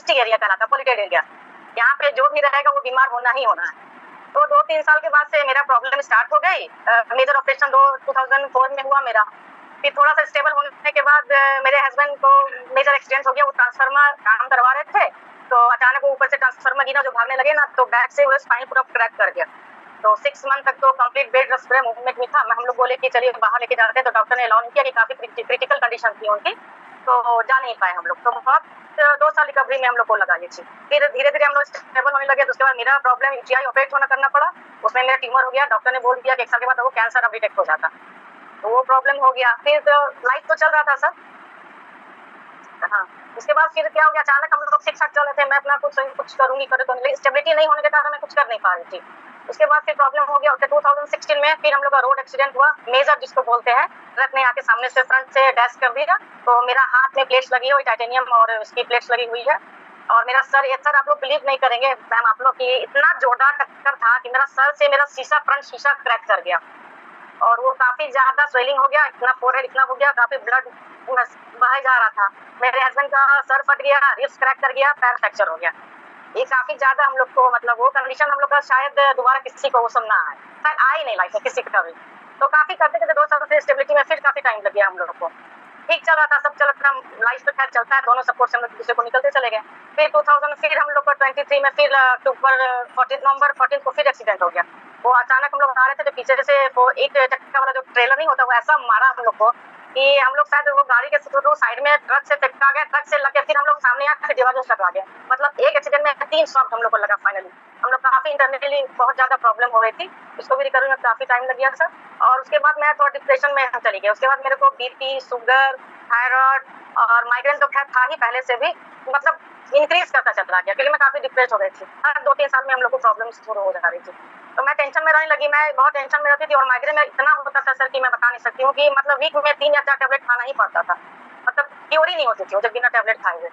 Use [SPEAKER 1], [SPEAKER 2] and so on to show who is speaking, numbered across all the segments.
[SPEAKER 1] Dusty area कहलाता है, polluted area. यहाँ पे जो भी रहेगा वो बीमार होना ही होना है। तो 2-3 साल के बाद से मेरा प्रॉब्लम स्टार्ट हो गई। मेजर ऑपरेशन 2004 में हुआ मेरा। फिर थोड़ा-सा स्टेबल होने के बाद मेरे हस्बैंड को मेजर एक्सीडेंट हो गया। वो ट्रांसफार्मर काम करवा रहे थे, तो अचानक वो ऊपर से ट्रांसफार्मर गिरा, जो भागने लगे ना, तो बैक से वो स्पाइन पूरा क्रैक कर गया। तो 6 मंथ तक तो कंप्लीट बेड रेस्ट पे मूवमेंट में था। हम लोग बोले कि चलिए बाहर लेके जाते हैं, तो डॉक्टर ने अलाउ नहीं किया कि काफ़ी क्रिटिकल कंडीशन थी उनकी, तो जा नहीं पाए हम लोग। तो बहुत 2 साल रिकवरी में हम लोग को लगा ये चीज़। फिर धीरे-धीरे हम लोग स्टेबल होने लगे, तो उसके बाद मेरा प्रॉब्लम यूटीआई ऑपरेट होना करना पड़ा। उसमें मेरा ट्यूमर हो गया। डॉक्टर ने बोल दिया कि 1 साल के बाद वो कैंसर अब डिटेक्ट हो जाता। तो वो प्रॉब्लम हो गया। फिर तो लाइफ तो चल रहा था सर। हाँ, उसके बाद फिर क्या हो गया, अचानक हम लोग ठीक-ठाक चल रहे थे। मैं अपना कुछ करूँगी, लेकिन स्टेबिलिटी नहीं होने के कारण मैं कुछ कर नहीं पा रही थी। उसके बाद फिर प्रॉब्लम हो गया। उसके 2016 में फिर हम लोग का रोड एक्सीडेंट हुआ, मेजर जिसको बोलते हैं। ट्रक ने आके सामने से फ्रंट से डैश कर दिया, तो मेरा हाथ में प्लेट्स लगी हुई, टाइटेनियम और उसकी प्लेट्स लगी हुई है। और मेरा सर आप लोग बिलीव नहीं करेंगे मैम आप लोग, कि इतना जोरदार टक्कर था कि मेरा सर से मेरा फ्रंट शीशा क्रैक कर गया। और वो काफ़ी ज़्यादा स्वेलिंग हो गया, इतना फोरहेड इतना हो गया, काफ़ी ब्लड बहे जा रहा था। मेरे हस्बैंड का सर फट गया, रिब्स क्रैक कर गया, पैर फ्रैक्चर हो गया। ये काफ़ी ज़्यादा हम लोग को, मतलब वो कंडीशन हम लोग का शायद दोबारा किसी को वो सब ना आए, शायद आए नहीं लाइफ में किसी का भी। तो काफ़ी करते-करते 2 साल से स्टेबिलिटी में फिर काफ़ी टाइम लग गया हम लोगों को। ठीक चल रहा था, सब चल रहा था, लाइफ तो खैर चलता है, दोनों सपोर्ट से हम लोग एक-दूसरे को निकलते चले गए। फिर 2000 फिर हम लोग का 23 में फिर नवंबर 14 को फिर एक्सीडेंट हो गया। वो अचानक हम लोग आ रहे थे, तो पीछे से वो 8 चक्का वाला जो ट्रेलर नहीं होता, वो ऐसा मारा हम लोग को कि हम लोग शायद वो गाड़ी के थ्रू साइड में ट्रक से टकरा गए, ट्रक से लगे, फिर हम लोग सामने आके दीवार से टकरा गया। मतलब एक एक्सीडेंट में 3 शॉट हम लोग को लगा फाइनली। हम लोग काफ़ी इंटरनली बहुत ज़्यादा प्रॉब्लम हो रही थी, उसको भी रिकवरी में काफ़ी टाइम लग गया सर। और उसके बाद मैं थोड़ा डिप्रेशन में चली गई। उसके बाद मेरे को बीपी, शुगर, थायराइड और माइग्रेन तो खैर था ही पहले से भी, मतलब इंक्रीज करता चला गया, क्योंकि मैं काफ़ी डिप्रेस हो गई थी। हर 2-3 साल में हम लोग को प्रॉब्लम शुरू हो जा रही थी, तो मैं टेंशन में रहने लगी। मैं बहुत टेंशन में रहती थी, और माइग्रेन में इतना होता था सर कि मैं बता नहीं सकती हूँ, कि मतलब वीक में 3 या 4 टैबलेट खाना ही पड़ता था। मतलब क्योर ही नहीं होती थी वो जब बिना टैबलेट खाए हुए।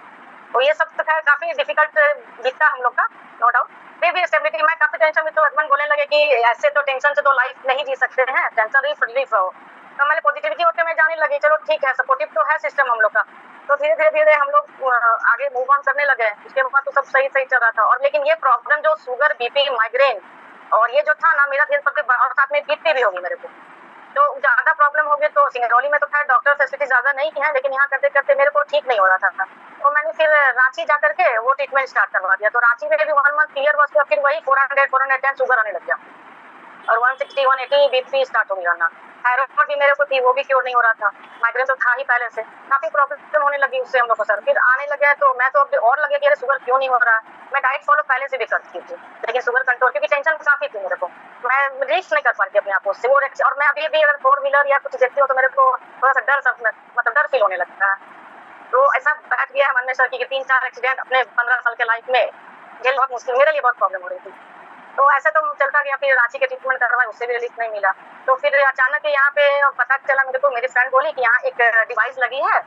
[SPEAKER 1] तो ये सब तो खैर काफ़ी डिफिकल्ट बीता हम लोग का, नो डाउट। फिर भी स्टेबिलिटी में काफ़ी टेंशन में, तो हस्बैंड बोलने लगे कि ऐसे तो टेंशन से तो लाइफ नहीं जी सकते हैं, टेंशन रिलीफ रहो। तो मैंने पॉजिटिविटी होते में जाने लगी, चलो ठीक है, सपोर्टिव तो है सिस्टम हम लोग का। तो धीरे-धीरे हम लोग आगे मूव ऑन करने लगे। उसके बाद तो सब सही चल रहा था। और लेकिन ये प्रॉब्लम जो शुगर, बीपी, माइग्रेन और ये जो था ना, मेरा धीरे करके और साथ में बीपी भी होगी मेरे को। तो ज़्यादा प्रॉब्लम हो गई, तो सिंगरौली में तो खैर डॉक्टर फैसिलिटी ज़्यादा नहीं है, लेकिन यहाँ करते-करते मेरे को ठीक नहीं हो रहा था। तो मैंने फिर रांची जा कर के वो ट्रीटमेंट स्टार्ट करवा दिया। तो रांची में भी 1 मंथ क्लियर हुआ, उसके बाद फिर वही 410 शुगर आने लग गया, और 160, 180 बीपी स्टार्ट हो गया ना। थायराइड भी मेरे को थी, वो भी क्योर नहीं हो रहा था। माइग्रेन तो था ही पहले से, काफ़ी प्रॉब्लम होने लगी उससे हम लोग को सर। फिर आने लगे, तो मैं तो अब और लगे कि अरे शुगर क्यों नहीं हो रहा है। मैं डाइट फॉलो पहले से भी करती थी, लेकिन शुगर कंट्रोल, क्योंकि टेंशन काफ़ी थी मेरे को, मैं रीच नहीं कर पाती अपने आप उससे। और मैं अभी भी अगर 4 व्हीलर या कुछ देखती हूँ, तो मेरे को थोड़ा सा मतलब डर फील होने लगता है। तो ऐसा बैठ गया है मन में सर कि 3-4 एक्सीडेंट अपने 15 साल के लाइफ में झेल बहुत मुश्किल, मेरे लिए बहुत प्रॉब्लम हो रही थी। तो ऐसा तो चलता गया। फिर रांची के ट्रीटमेंट करवाए, उससे भी रिलीफ नहीं मिला। तो फिर अचानक यहाँ पे पता चला मेरे को, मेरी फ्रेंड बोली कि यहाँ एक डिवाइस लगी है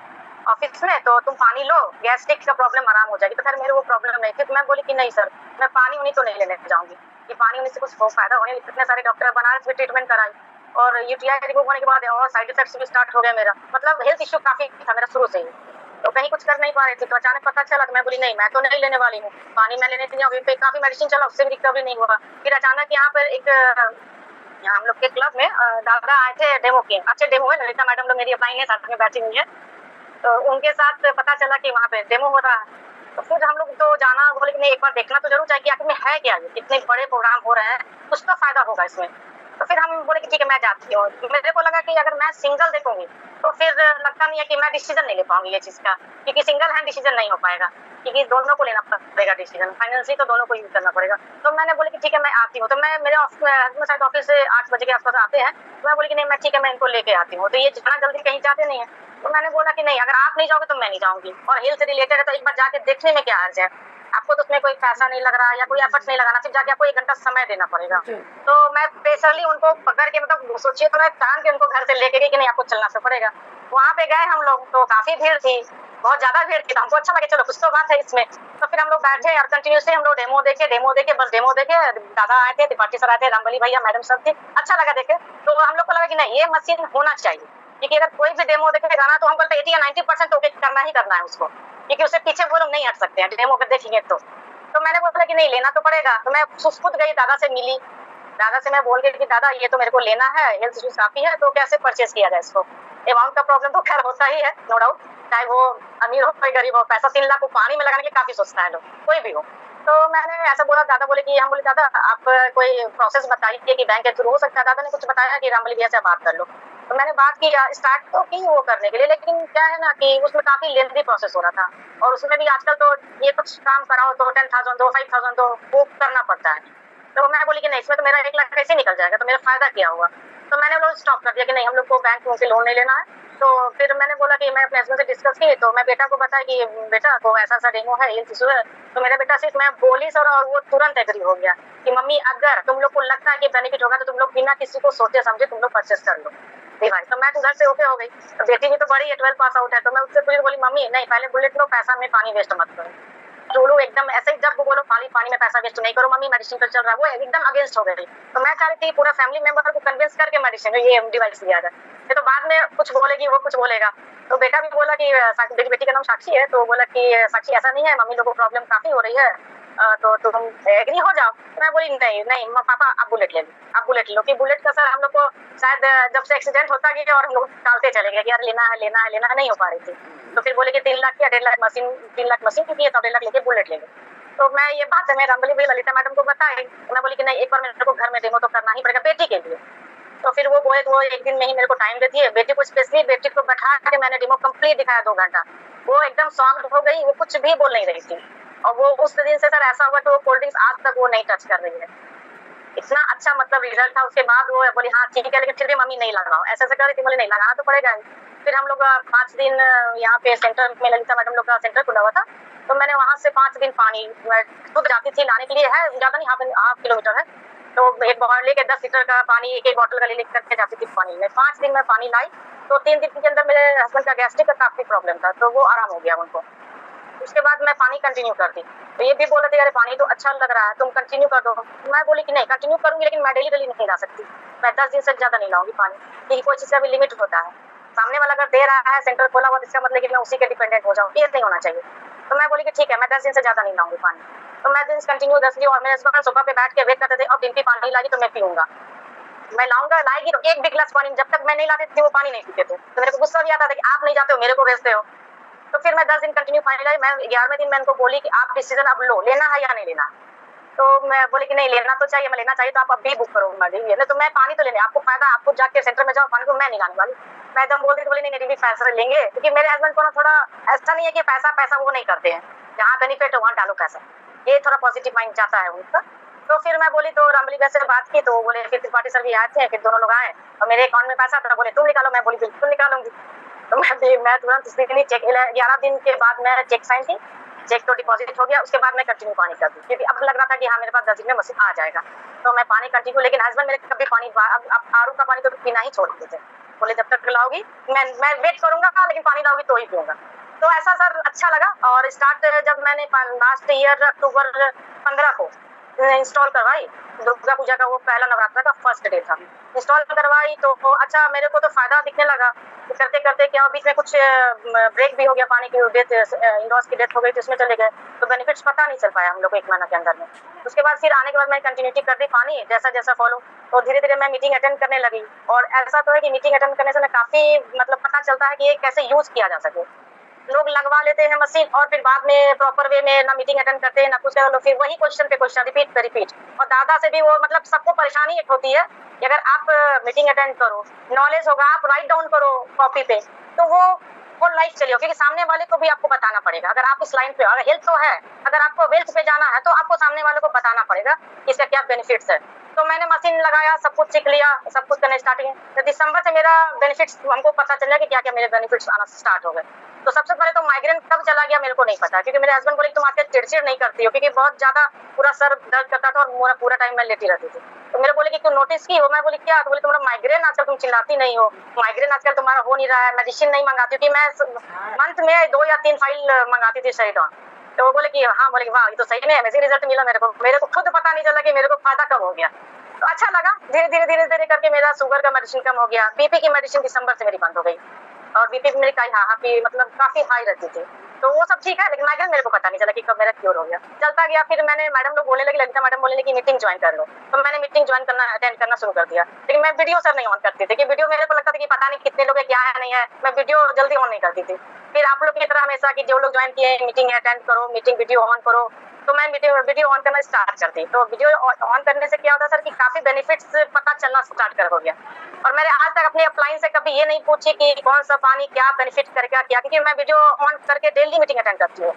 [SPEAKER 1] ऑफिस में, तो तुम पानी लो, गैस्ट्रिक का प्रॉब्लम आराम हो जाएगी। तो खैर मेरे वो प्रॉब्लम नहीं थी, तो मैं बोली कि नहीं सर, मैं पानी उन्हीं तो नहीं लेने जाऊँगी, कि पानी उन्हीं से कुछ फायदा होने। इतने सारे डॉक्टर बनारस में ट्रीटमेंट कराई, और यूटीआई रिमूव होने के बाद और साइड इफेक्ट्स भी स्टार्ट हो गया मेरा। मतलब हेल्थ इश्यू काफ़ी था मेरा शुरू से ही, तो कहीं कुछ कर नहीं पा रही थी। तो अचानक पता चला, तो मैं बोली नहीं, मैं तो नहीं लेने वाली हूँ पानी। मैं लेने थी, काफ़ी मेडिसिन चला, उससे भी रिकवरी नहीं हुआ। फिर अचानक यहाँ पर यहाँ हम लोग के क्लब में दादा आए थे डेमो के, अच्छे डेमो है, ललिता मैडम लोग मेरी अपलाइन है, साथ में बैठी हुई है। तो उनके साथ पता चला कि वहाँ पे डेमो हो रहा है। तो फिर हम लोग तो जाना, बोले कि नहीं एक बार देखना तो जरूर चाहिए कि आखिर में है क्या, ये इतने बड़े प्रोग्राम हो रहे हैं, कुछ तो फायदा होगा इसमें। तो फिर हम बोले कि ठीक है मैं जाती हूँ। मेरे को लगा कि अगर मैं सिंगल देखूंगी, तो फिर लगता नहीं है कि मैं डिसीजन नहीं ले पाऊंगी ये चीज़ का, क्योंकि सिंगल हैंड डिसीजन नहीं हो पाएगा, क्योंकि दोनों को लेना पड़ेगा डिसीजन, फाइनेंशियली तो दोनों को यूज करना पड़ेगा। तो मैंने बोले कि ठीक है मैं आती हूँ। तो मैं मेरे हस्बैंड शायद ऑफिस से 8 बजे के आसपास आते हैं, तो मैं बोली कि नहीं मैं ठीक है मैं इनको लेके आती हूँ। तो ये जितना जल्दी कहीं जाते नहीं है, तो मैंने बोला कि नहीं, अगर आप नहीं जाओगे तो मैं नहीं जाऊंगी, और हेल्थ से रिलेटेड है तो एक बार जाके देखने में क्या अर्ज है। आपको तो उसमें कोई पैसा नहीं लग रहा है या कोई एफर्ट्स नहीं लगाना, सिर्फ जाके आपको 1 घंटा समय देना पड़ेगा। तो मैं स्पेशली उनको पकड़ के, मतलब सोचिए, तो मैं टांग के उनको घर से लेके गई कि नहीं आपको चलना तो पड़ेगा। वहाँ पे गए हम लोग, तो काफी भीड़ थी, बहुत ज्यादा भीड़ थी। तो हमको अच्छा लगे, चलो कुछ तो बात है इसमें। तो फिर हम लोग बैठे और कंटिन्यूसली हम लोग डेमो देखे, बस डेमो देखे। दादा आए थे, त्रिपाठी सर आए थे, रामबली भैया, मैडम सब थे, अच्छा लगा देखे। तो हम लोग को लगा कि नहीं ये मशीन होना चाहिए, क्योंकि अगर कोई भी डेमो देखेगा ना, तो हम बोलते 80 या 90% तो करना ही करना है उसको। क्योंकि उससे पीछे वो लोग नहीं हट सकते हैं, डेमो अगर देखेंगे तो मैंने बोला कि नहीं लेना तो पड़ेगा। तो मैं खुद गई, दादा से मिली, दादा से मैं बोल गई कि दादा ये तो मेरे को लेना है, हेल्थ इश्यूज काफी है, तो कैसे परचेज किया जाए इसको। अमाउंट का प्रॉब्लम तो खैर होता ही है, नो डाउट, चाहे वो अमीर हो कोई गरीब हो, पैसा 3 लाख को पानी में लगाने के काफी सोचता है लोग, कोई भी हो। तो मैंने ऐसा बोला, दादा बोले कि हम बोले दादा आप कोई प्रोसेस बताइए कि बैंक के थ्रू हो सकता है। दादा ने कुछ बताया कि रामबली भैया से बात कर लो। तो मैंने बात की, स्टार्ट तो की वो करने के लिए, लेकिन क्या है ना कि उसमें काफी लेंथी प्रोसेस हो रहा था, और उसमें भी आजकल तो ये कुछ काम कराओ तो 10,000 दो 5,000 तो वो करना पड़ता है। तो मैं बोली कि नहीं, इसमें तो मेरा 1 लाख कैसे निकल जाएगा, तो मेरा फायदा क्या हुआ। तो मैंने वो स्टॉप कर दिया कि नहीं, हम लोग को बैंक से लोन नहीं लेना है। तो फिर मैंने बोला कि मैं अपने हस्बैंड से डिस्कस की, तो मैं बेटा को बताया कि बेटा को ऐसा डेमो है, ये इशू है। तो मेरा बेटा सिर्फ मैं बोली सर, और वो तुरंत एग्री हो गया कि मम्मी अगर तुम लोग को लगता है कि बेनिफिट होगा तो तुम लोग बिना किसी को सोचे समझे तुम लोग परचेस कर लो डिवाइस। तो मैं तो घर से ओके हो गई। तो बेटी भी तो बड़ी है, 12 पास आउट है, तो मैं उससे पूरी बोली मम्मी नहीं, पहले बुलेट लो, पैसा में पानी वेस्ट मत करो। जोड़ो एकदम ऐसे ही, जब बोलो पानी में पैसा वेस्ट नहीं करो मम्मी, मेडिसिन पर चल रहा है, वो एकदम अगेंस्ट हो गई। तो मैं चाह रही थी पूरा फैमिली मेंबर को कन्विंस करके मेडिसिन ये डिवाइस लिया जाए, ये तो बाद में कुछ बोलेगी, वो कुछ बोलेगा। तो बेटा भी बोला कि बेटी का नाम साक्षी है, तो बोला कि साक्षी ऐसा नहीं है, मम्मी लोगों को प्रॉब्लम काफी हो रही है, तो तुम एग्री हो जाओ। मैं बोली नहीं पापा आप बुलेट ले लो, आप बुलेट लो, कि बुलेट का सर हम लोग को शायद जब से एक्सीडेंट होता गया और हम लोग टालते चले गए कि यार लेना है, नहीं हो पा रही थी। तो फिर बोले कि 3 लाख या 1.5 लाख मशीन, 3 लाख मशीन की है, तो 1.5 लाख लेके बुलेट ले लो। तो मैं ये बात है मैं रामबली भैया ललिता मैडम को बताई, तो मैं बोली कि नहीं, एक बार मेरे को घर में डेमो तो करना ही पड़ेगा बेटी के लिए। तो फिर वो बोले वो एक दिन में ही मेरे को टाइम देती है, बेटी को स्पेशली बेटी को बैठा के मैंने डेमो कंप्लीट दिखाया 2 घंटा। वो एकदम सॉफ्ट हो गई, वो कुछ भी बोल नहीं रही थी, और वो उस दिन से सर ऐसा हुआ कि वो कोल्ड ड्रिंक्स आज तक वो नहीं टच कर रही है। इतना अच्छा मतलब रिजल्ट था। उसके बाद वो बोली हाँ ठीक है, लेकिन फिर भी मम्मी नहीं लगाओ, ऐसे कर रही थी, बोली नहीं लगाना तो पड़ेगा। फिर हम लोग 5 दिन यहाँ पे सेंटर में ललिता मैडम लोग का सेंटर खुला हुआ था, तो मैंने वहाँ से 5 दिन पानी खुद जाती थी लाने के लिए, है ज्यादा नहीं, हाफ किलोमीटर है, तो एक बॉटल लेके 10 लीटर का पानी एक बॉटल का ले करके जाती थी पानी में। 5 दिन में पानी लाई, तो 3 दिन के अंदर मेरे हस्बैंड का गैस्ट्रिक का काफी प्रॉब्लम था, तो वो आराम हो गया उनको। उसके बाद मैं पानी कंटिन्यू करती, तो ये भी बोल रहे थे अरे पानी तो अच्छा लग रहा है, तुम कंटिन्यू कर दो। मैं बोली कि नहीं कंटिन्यू करूंगी, लेकिन मैं डेली नहीं ला सकती, मैं 10 दिन से ज्यादा नहीं लाऊंगी पानी, क्योंकि कोई चीज का भी लिमिट होता है। सामने वाला अगर दे रहा है सेंटर खोला हुआ, इसका मतलब कि मैं उसी के डिपेंडेंट हो जाऊँ, ये नहीं होना चाहिए। तो मैं बोली कि ठीक है, मैं 10 दिन से ज्यादा नहीं लाऊंगी पानी। तो मैं दिन कंटिन्यू 10 ली, और मेरे हस्बैंड सोफा पे बैठ के वेट करते थे, अब डिम्पी पानी लाएगी तो मैं पीऊंगा, मैं लाऊंगा, लाएगी तो एक भी गिलास पानी, जब तक मैं नहीं लाती थी वो पानी नहीं पीते थे। तो मेरे को गुस्सा भी आता था कि आप नहीं जाते हो, मेरे को भेजते हो। तो फिर मैं 10 दिन कंटिन्यू पानी लाई। मैं 11वें दिन मैं इनको बोली कि आप डिसीजन अब लो, लेना है या नहीं लेना। तो मैं बोली कि नहीं लेना तो चाहिए, मैं लेना चाहिए तो आप अभी बुक करो नहीं तो मैं पानी तो लेने, आपको फायदा, आपको जाके सेंटर में जाओ, पानी तो मैं नहीं लाने वाली। मैं एकदम बोल रही, बोली नहीं दीदी पैसा लेंगे, क्योंकि मेरे हस्बैंड को ना थोड़ा ऐसा नहीं है कि पैसा वो नहीं करते हैं, जहाँ बेनिफिट है वहाँ डालो पैसा, ये थोड़ा पॉजिटिव माइंड जाता है उनका। तो फिर मैं बोली, तो रामबली भैया से बात की, तो बोले फिर त्रिपाठी सर भी आए थे, फिर दोनों लोग आए और मेरे अकाउंट में पैसा था, बोले तुम निकालो। मैं बोली बिल्कुल निकालूंगी। तो मैं तुरंत उस दिन चेक 11 दिन के बाद मैं चेक साइन की, चेक तो डिपॉजिट हो गया। उसके बाद मैं कंटिन्यू पानी कर दी, क्योंकि अब लग रहा था कि हाँ मेरे पास 10 दिन में मशीन आ जाएगा, तो मैं पानी कंटिन्यू। लेकिन हस्बैंड मेरे कभी पानी, अब आरू का पानी तो पीना ही छोड़ देते, बोले जब तक लाओगी मैं वेट करूंगा, लेकिन पानी लाओगी तो ही पीऊंगा। तो ऐसा सर अच्छा लगा। और स्टार्ट जब मैंने लास्ट ईयर अक्टूबर 15 को इंस्टॉल करवाई, दुर्गा पूजा का वो पहला नवरात्र का फर्स्ट डे था, इंस्टॉल करवाई तो अच्छा मेरे को तो फायदा दिखने लगा। तो करते करते क्या बीच में कुछ ब्रेक भी हो गया, पानी की डेथ, इंडॉस की डेथ हो गई, तो उसमें चले गए, तो बेनिफिट्स पता नहीं चल पाया हम लोग को 1 महीना के अंदर में। उसके बाद फिर आने के बाद मैं कंटिन्यूटी कर दी पानी जैसा जैसा फॉलो, तो धीरे धीरे मैं मीटिंग अटेंड करने लगी। और ऐसा तो है कि मीटिंग अटेंड करने से मैं काफी मतलब पता चलता है कि ये कैसे यूज किया जा सके। लोग लगवा लेते हैं मशीन और फिर बाद में प्रॉपर वे में ना मीटिंग अटेंड करते हैं ना कुछ, फिर वही क्वेश्चन पे क्वेश्चन रिपीट पे रिपीट। और दादा से भी वो मतलब सबको परेशानी एक होती है कि अगर आप मीटिंग अटेंड करो, नॉलेज होगा, आप राइट डाउन करो कॉपी पे, तो वो लाइफ चलिए, क्योंकि सामने वाले को भी आपको बताना पड़ेगा। अगर आप इस लाइन पे, अगर हेल्थ तो है, अगर आपको वेल्थ पे जाना है, तो आपको सामने वाले को बताना पड़ेगा इसका क्या बेनिफिट्स है। तो मैंने मशीन लगाया, सब कुछ सीख लिया, सब कुछ करने स्टार्टिंग। तो दिसंबर से मेरा बेनिफिट्स हमको पता चला कि क्या क्या मेरे बेनिफिट्स आना स्टार्ट हो गए। तो सबसे पहले तो माइग्रेन कब चला गया मेरे को नहीं पता, क्योंकि मेरे हस्बैंड बोले तुम आके चिड़चिड़ नहीं करती हो, क्योंकि बहुत ज्यादा पूरा सर दर्द करता था और पूरा टाइम मैं लेटी रहती थी। तो मेरे बोले कि तुम नोटिस की हो? मैं बोली क्या? तो बोले तुम्हारा माइग्रेन आजकल, तुम चिल्लाती नहीं हो, माइग्रेन आजकल तुम्हारा हो नहीं रहा है, मेडिसिन नहीं मंगाती, क्योंकि मैं मंथ में 2 या 3 फाइल मंगाती थी सेरिडॉन। तो वो बोले कि हाँ, बोले वाह ये तो सही में अमेजिंग रिजल्ट मिला मेरे को खुद पता नहीं चला कि मेरे को फायदा कब हो गया। तो अच्छा लगा, धीरे धीरे करके मेरा शुगर का मेडिसिन कम हो गया। बीपी की मेडिसिन दिसंबर से मेरी बंद हो गई, और बीपी मेरी मतलब काफी हाई रहती थी। तो वो सब ठीक है, लेकिन माइग्रेन मेरे को पता नहीं चला कि कब मेरा क्योर हो गया। चलता गया, फिर मैंने मैडम लोग बोलने लगी, ललिता मैडम बोलने लगी मीटिंग ज्वाइन कर लो, तो मैंने मीटिंग ज्वाइन करना अटेंड करना शुरू कर दिया। लेकिन मैं वीडियो सर नहीं ऑन करती थी, कि वीडियो मेरे को लगता था कि पता नहीं कितने लोग है, क्या है नहीं है, मैं वीडियो जल्दी ऑन नहीं करती थी। फिर आप लोग की तरह हमेशा कि जो लोग ज्वाइन किए मीटिंग अटेंड करो, मीटिंग वीडियो ऑन करो, तो मैं वीडियो ऑन करना स्टार्ट करती। तो वीडियो ऑन करने से क्या होता है सर कि काफी बेनिफिट्स पता चलना स्टार्ट कर हो गया। और मैंने आज तक अपने अपलाइन से कभी ये नहीं पूछी कि कौन सा पानी क्या बेनिफिट करेगा क्या, क्योंकि मैं वीडियो ऑन करके डेली मीटिंग अटेंड करती हूँ,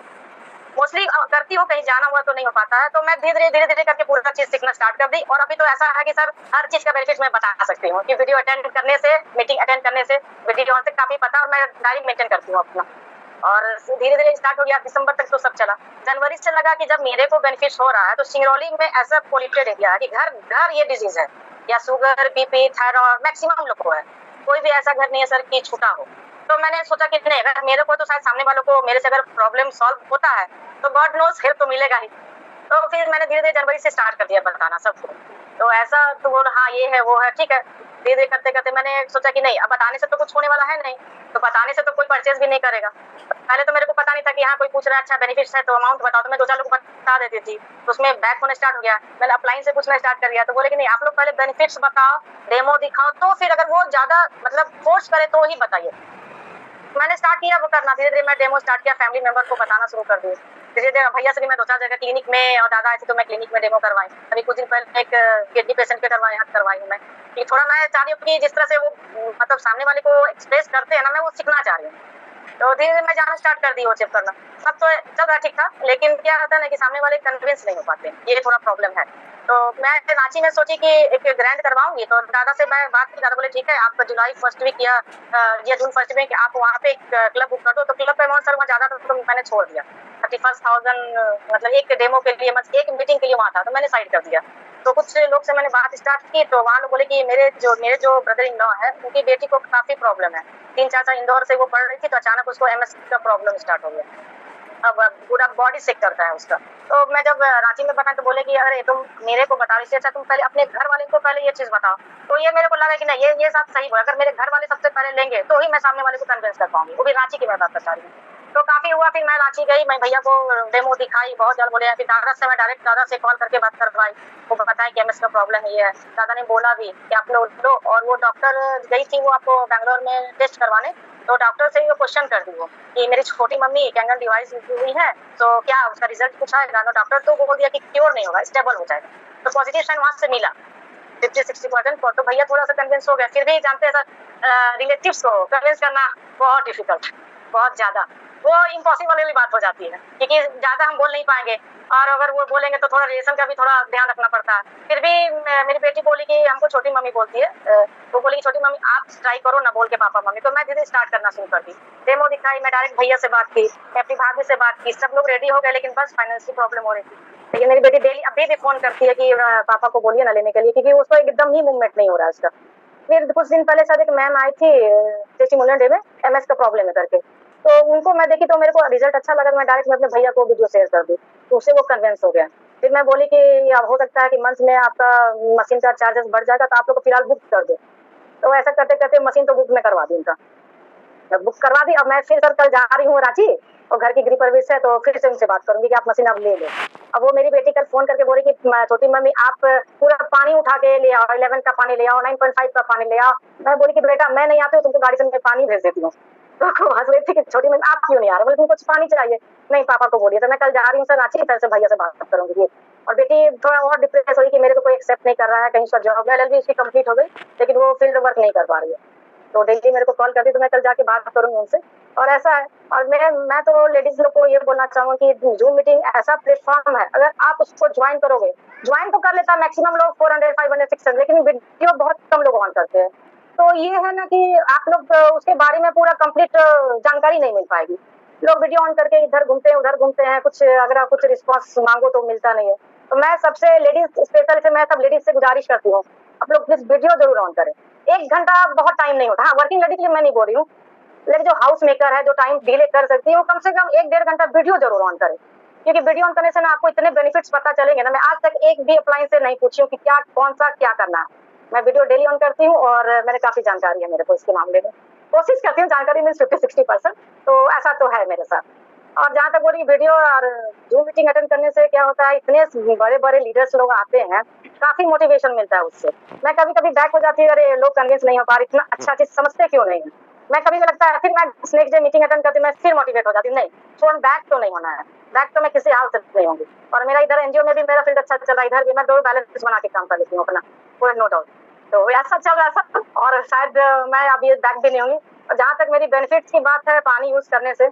[SPEAKER 1] मोस्टली करती हूँ, कहीं जाना हुआ तो नहीं हो पाता है। तो मैं धीरे धीरे करके पूरा चीज सीखना स्टार्ट कर दी। और अभी तो ऐसा है कि सर हर चीज का बेनिफिट मैं बता सकती हूँ कि वीडियो अटेंड करने से, मीटिंग अटेंड करने से, वीडियो ऑन से काफी पता, और मैं डायरी मेंटेन करती हूँ अपना। और धीरे धीरे स्टार्ट हो गया, दिसंबर तक तो सब चला। जनवरी से लगा कि जब मेरे को बेनिफिट हो रहा है, तो सिंगरौली में ऐसा पोल्यूटेड एरिया है कि घर घर ये डिजीज है, या शुगर, बीपी, थायराइड मैक्सिमम लोग को है, कोई भी ऐसा घर नहीं है सर की छूटा हो। तो मैंने सोचा कि नहीं, अगर मेरे को तो शायद सामने वालों को मेरे से अगर प्रॉब्लम सॉल्व होता है तो गॉड नोज हेल्प तो मिलेगा ही। तो फिर मैंने धीरे धीरे जनवरी से स्टार्ट कर दिया बताना सबको। तो ऐसा तो बोल, हाँ ये है वो है, ठीक है। धीरे धीरे करते करते मैंने सोचा कि नहीं, अब बताने से तो कुछ होने वाला है नहीं, तो बताने से तो कोई परचेज भी नहीं करेगा। पहले तो मेरे को पता नहीं था कि हाँ कोई पूछ रहा है अच्छा बेनिफिट्स है तो अमाउंट बताओ, तो मैं 2-4 लोग को बता देती थी, तो उसमें बैक होना स्टार्ट हो गया। मैंने अपलाइन से पूछना स्टार्ट कर दिया, तो बोले कि नहीं आप लोग पहले बेनिफिट्स बताओ, डेमो दिखाओ, तो फिर अगर वो ज्यादा मतलब फोर्स करे तो ही बताइए। मैंने स्टार्ट किया वो करना, धीरे धीरे मैं डेमो स्टार्ट किया, फैमिली मेंबर को बताना शुरू कर दिया। धीरे धीरे भैया से भी मैं 2-4 जगह क्लिनिक में, और दादा आए थे तो मैं क्लिनिक में डेमो करवाई। अभी कुछ दिन पहले एक किडनी पेशेंट के करवाई हूँ मैं, कि थोड़ा मैं चाह रही हूँ कि जिस तरह से वो मतलब सामने वाले को एक्सप्रेस करते हैं ना, मैं वो सीखना चाह रही हूँ। तो धीरे धीरे मैं जाना स्टार्ट कर दी वो चेक करना, सब तो चल रहा ठीक था, लेकिन क्या होता है ना कि सामने वाले कन्विंस नहीं हो पाते, ये थोड़ा प्रॉब्लम है। तो मैं रांची में सोची कि एक ग्रैंड करवाऊंगी, तो दादा से मैं बात की, दादा बोले ठीक है आप जुलाई फर्स्ट वीक या जून फर्स्ट वीक आप वहाँ पे एक क्लब बुक कर दो। तो क्लब पे अमाउंट सर वहाँ ज्यादा था, तो मैंने छोड़ दिया। 31,000 मतलब एक डेमो के लिए, मतलब एक मीटिंग के लिए वहाँ था, तो मैंने साइड कर दिया। तो कुछ लोग से मैंने बात स्टार्ट की, तो वहाँ लोग बोले कि मेरे जो ब्रदर इन लॉ है उनकी बेटी को काफी प्रॉब्लम है, 3-4 साल इंदौर से वो पढ़ रही थी, तो अचानक उसको MS का प्रॉब्लम स्टार्ट हो गया। अब पूरा बॉडी सिक करता है उसका। तो मैं जब रांची में बताया तो बोले कि अरे तुम मेरे को बताओ, इससे अच्छा तुम पहले अपने घर वाले को पहले ये चीज बताओ। तो ये मेरे को लगा कि नहीं, ये बात सही बोला, अगर मेरे घर वाले सबसे पहले लेंगे तो ही मैं सामने वाले को कन्विंस कर पाऊंगी, वो भी रांची की मैं बात बता रही हूँ। तो काफी हुआ, फिर मैं रांची गई, मैं भैया को डेमो दिखाई, बहुत ज्यादा बोले। फिर दादा से मैं डायरेक्ट दादा से कॉल करके बात करवाई, वो बताया कि MS का प्रॉब्लम ये है। दादा ने बोला भी कि आप लोग लो, और वो डॉक्टर गई थी वो आपको बैंगलोर में टेस्ट करवाने, तो डॉक्टर से वो क्वेश्चन कर दी वो कि मेरी छोटी मम्मी कैंगन डिवाइस हुई है, तो क्या उसका रिजल्ट कुछ आएगा? तो डॉक्टर तो बोल दिया कि क्योर नहीं होगा, स्टेबल हो जाएगा। तो पॉजिटिव साइन वहां से मिला 50-60%। तो भैया थोड़ा सा कन्विंस हो गया। फिर भी जानते हैं सर, रिलेटिव्स को कन्विंस करना बहुत डिफिकल्ट, बहुत ज्यादा, वो इम्पॉसिबल वाली बात हो जाती है, क्योंकि ज्यादा हम बोल नहीं पाएंगे, और अगर वो बोलेंगे तो थोड़ा रिलेशन का भी थोड़ा ध्यान रखना पड़ता है। फिर भी मेरी बेटी बोली कि हमको छोटी मम्मी बोलती है, वो बोली छोटी मम्मी आप ट्राई करो ना बोल के पापा मम्मी। तो मैं धीरे स्टार्ट करना शुरू कर दी, डेमो दिखाई, मैं डायरेक्ट भैया से बात की, मैं अपनी भाभी से बात की, सब लोग रेडी हो गए, लेकिन बस फाइनेंशियल प्रॉब्लम हो रही थी। लेकिन मेरी बेटी डेली अभी भी फोन करती है कि पापा को बोलिए ना लेने के लिए, क्योंकि उसको एकदम ही मूवमेंट नहीं हो रहा है उसका। फिर कुछ दिन पहले शायद एक मैम आई थी चेची मुल्लन डे में, MS का प्रॉब्लम है करके, तो उनको मैं देखी तो मेरे को रिजल्ट अच्छा लगा, तो मैं डायरेक्ट अपने भैया को वीडियो शेयर कर दी, तो उससे वो कन्विंस हो गया। फिर मैं बोली कि अब हो सकता है कि मंथ में आपका मशीन का चार्जेस बढ़ जाएगा, तो आप लोग को फिलहाल बुक कर दो। तो ऐसा करते करते मशीन तो बुक में करवा दी उनका, बुक करवा दी। अब मैं फिर सर कल जा रही हूँ रांची, और घर की गृह प्रवेश है, तो फिर से उनसे बात करूंगी कि आप मशीन अब ले लो। अब वो मेरी बेटी कल फोन करके बोली कि छोटी मम्मी आप पूरा पानी उठा के ले आओ, 11 का पानी ले आओ, 9.5 का पानी ले आओ। मैं बोली कि बेटा मैं नहीं आती हूँ, तुमको गाड़ी से मैं पानी भेज देती हूँ। तो हंस रही थी कि छोटी मम्मी आप क्यों नहीं आ रहे, बोले तुमको कुछ पानी चाहिए। नहीं पापा को बोलिए। तो मैं कल जा रही हूँ सर रांची, फिर से भैया से बात करूंगी। और बेटी थोड़ा और डिप्रेस हुई कि मेरे को कोई एक्सेप्ट नहीं कर रहा है, कहीं उसका जॉब LLB उसकी कंप्लीट हो गई, लेकिन वो फील्ड वर्क नहीं कर पा रही है। तो डेली मेरे को कॉल करती, तो मैं कल जाके बात करूंगी उनसे। और ऐसा है, और मैं तो लेडीज लोग को ये बोलना चाहूंगी कि जूम मीटिंग ऐसा प्लेटफॉर्म है, अगर आप उसको ज्वाइन करोगे, ज्वाइन तो कर लेता है मैक्सिमम लोग 400, 500, 600, लेकिन वीडियो बहुत कम लोग ऑन करते हैं। तो ये है ना कि आप लोग उसके बारे में पूरा कंप्लीट जानकारी नहीं मिल पाएगी। लोग वीडियो ऑन करके इधर घूमते हैं उधर घूमते हैं, कुछ अगर आप कुछ रिस्पॉन्स मांगो तो मिलता नहीं है। तो मैं सबसे लेडीज स्पेशल से मैं सब लेडीज से गुजारिश करती हूँ, आप लोग प्लीज वीडियो जरूर ऑन करें। 1 घंटा बहुत टाइम नहीं होता, हाँ वर्किंग लेडी के लिए मैं नहीं बोल रही हूँ, लेकिन जो हाउस मेकर है जो टाइम डिले कर सकती है, वो कम से कम 1-1.5 घंटा वीडियो जरूर ऑन करे, क्योंकि वीडियो ऑन करने से ना आपको इतने बेनिफिट्स पता चलेंगे ना। मैं आज तक एक भी अप्लायंस से नहीं पूछी हूँ कि क्या कौन सा क्या करना है। मैं वीडियो डेली ऑन करती हूँ, और मेरे काफी जानकारी है मेरे को इसके मामले में, कोशिश करती हूँ जानकारी में 50-60%, तो ऐसा तो है मेरे साथ। और जहाँ तक बोली वीडियो और जूम मीटिंग अटेंड करने से क्या होता है, इतने बड़े-बड़े लीडर्स लोग आते हैं, काफ़ी मोटिवेशन मिलता है उससे। मैं कभी-कभी बैक हो जाती हूँ, अरे लोग कन्विंस नहीं हो पा रहे, इतना अच्छा चीज़ समझते क्यों नहीं है? मैं कभी भी लगता है फिर मैं नेक्स्ट डे मीटिंग अटेंड करती हूँ, मैं फिर मोटिवेट हो जाती हूँ, नहीं, छोड़ बैक तो नहीं होना है, बैक तो मैं किसी हाल से नहीं होंगी। और मेरा इधर एनजीओ में भी मेरा फील्ड अच्छा चल रहा है, इधर भी मैं 2 बैलेंस बना के काम कर लेती हूँ अपना, कोई नो डाउट। तो ऐसा चल रहा है सब और शायद मैं अब ये बैक भी नहीं होंगी। और जहाँ तक मेरी बेनिफिट्स की बात है पानी यूज़ करने से,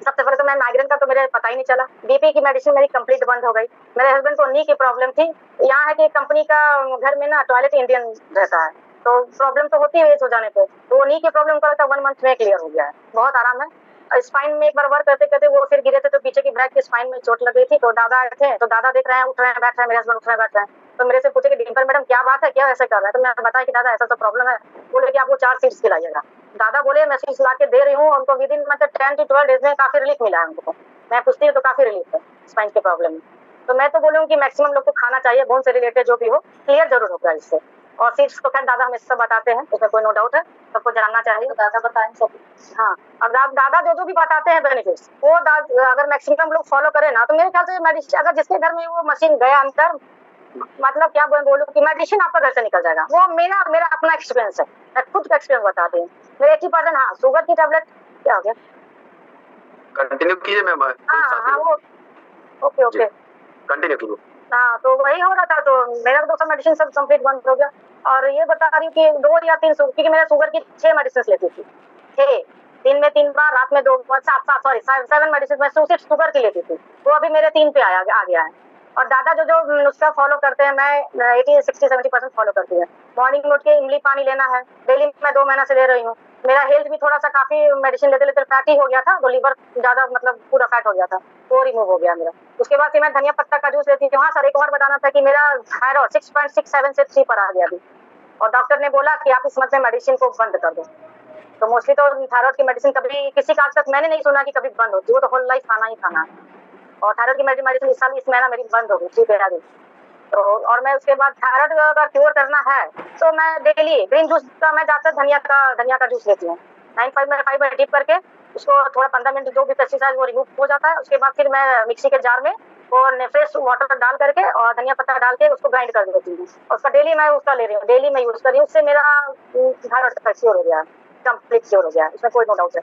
[SPEAKER 1] सबसे पहले तो मैं माइग्रेन का तो मुझे पता ही नहीं चला। बीपी की मेडिसिन मेरी कंप्लीट बंद हो गई। मेरे हस्बैंड को नी की प्रॉब्लम थी। यहाँ है कि कंपनी का घर में ना टॉयलेट इंडियन रहता है, तो प्रॉब्लम तो होती है एज हो जाने पे। तो वो नी की प्रॉब्लम का था 1 मंथ में क्लियर हो गया है, बहुत आराम है। स्पाइन में एक बार वर्क करते-करते वो फिर गिरे थे तो पीछे की बैक की स्पाइन में चोट लग गई थी, तो दादा आए थे, तो दादा देख रहे हैं, उठ रहे हैं, बैठ रहे हैं, मेरे हस्बैंड उठ रहे हैं, बैठ रहे हैं। तो मेरे से पूछे कि डिम्पल मैडम क्या बात है, क्या ऐसे कर रहे हैं? तो मैंने बताया कि दादा ऐसा-ऐसा प्रॉब्लम है। बोले कि आपको 4 सीड्स खिलाइएगा। दादा बोले मैं सीड्स ला के दे रही हूँ, उनको विदिन मतलब 10 टू 12 डेज़ में काफ़ी रिलीफ मिला है उनको। मैं पूछती हूँ तो काफ़ी रिलीफ है स्पाइन के प्रॉब्लम में। तो मैं तो बोलूँगी कि मैक्सिमम लोग को खाना चाहिए, बोन से रिलेटेड जो भी हो, क्लियर ज़रूर होगा इससे। और सीड्स तो खैर दादा हमेशा बताते हैं, इसमें कोई नो डाउट है, सबको जानना चाहिए। तो दादा बताएँ सब। हाँ, और दादा जो-जो भी बताते हैं बेनिफिट्स, वो अगर मैक्सिमम लोग फॉलो करें ना, तो मेरे ख्याल से मेडिसिन अगर जिसके घर में वो मशीन गया अंदर, मतलब क्या बोलूँ कि मेडिसिन आपका घर से निकल जाएगा। वो मेरा मेरा अपना एक्सपीरियंस है, मैं खुद का एक्सपीरियंस बता रही हूँ। मेरे 80% हाँ, शुगर की टैबलेट क्या हो गया?
[SPEAKER 2] कंटिन्यू कीजिए मैम।
[SPEAKER 1] हाँ, वो ओके, ओके।
[SPEAKER 2] कंटिन्यू कीजिए।
[SPEAKER 1] हाँ, तो वही हो रहा था, तो मेरा तो सब मेडिसिन सब कंप्लीट बंद हो गया। और ये बता रही हूँ कि 2 या 3 क्योंकि मैं शुगर की 6 मेडिसिन लेती थी। 6 दिन में 3 बार, रात में 2 7 सॉरी 7 मेडिसिन मैं सिर्फ शुगर की लेती थी। वो अभी मेरे 3 पे आ गया है। और दादा जो नुस्खा फॉलो करते हैं, मैं 80, 60, 70% फॉलो करती हूँ। मॉर्निंग में उठ के इमली पानी लेना है, डेली मैं 2 महीना से ले रही हूँ। मेरा हेल्थ भी थोड़ा-सा काफ़ी मेडिसिन लेते-लेते फैटी हो गया था, तो लिवर ज़्यादा मतलब पूरा फैट हो गया था, वो रिमूव हो गया मेरा। उसके बाद फिर मैं धनिया पत्ता का जूस लेती हूँ। हाँ सर, एक और बताना था कि मेरा थायरॉइड 6.67 से 3 पर आ गया अभी, और डॉक्टर ने बोला कि आप इस मंथ में मेडिसिन को बंद कर दो। तो मोस्टली तो थायरॉइड की मेडिसिन कभी किसी का आज तक मैंने नहीं सुना कि कभी बंद होती है, वो तो होल लाइफ खाना ही खाना है। और थायरॉइड की मेडिसिन इस महीना मेरी बंद हो गई, 3 पे आ गई। तो और मैं उसके बाद थायरॉइड का क्योर करना है, तो मैं डेली ग्रीन जूस का मैं ज़्यादातर धनिया का जूस लेती हूँ। 9 में 5 में डिप करके उसको थोड़ा 15 मिनट जो भी पेस्टिसाइड वो रिमूव हो जाता है। उसके बाद फिर मैं मिक्सी के जार में वो फ्रेश वाटर डाल करके और धनिया पत्ता डाल के उसको ग्राइंड कर देती हूँ। और उसका डेली मैं उसका ले रही हूँ, डेली मैं यूज़ कर रही हूँ। उससे मेरा थायरॉइड का क्योर हो गया है, कंप्लीट क्योर हो गया है, इसमें कोई नो डाउट है।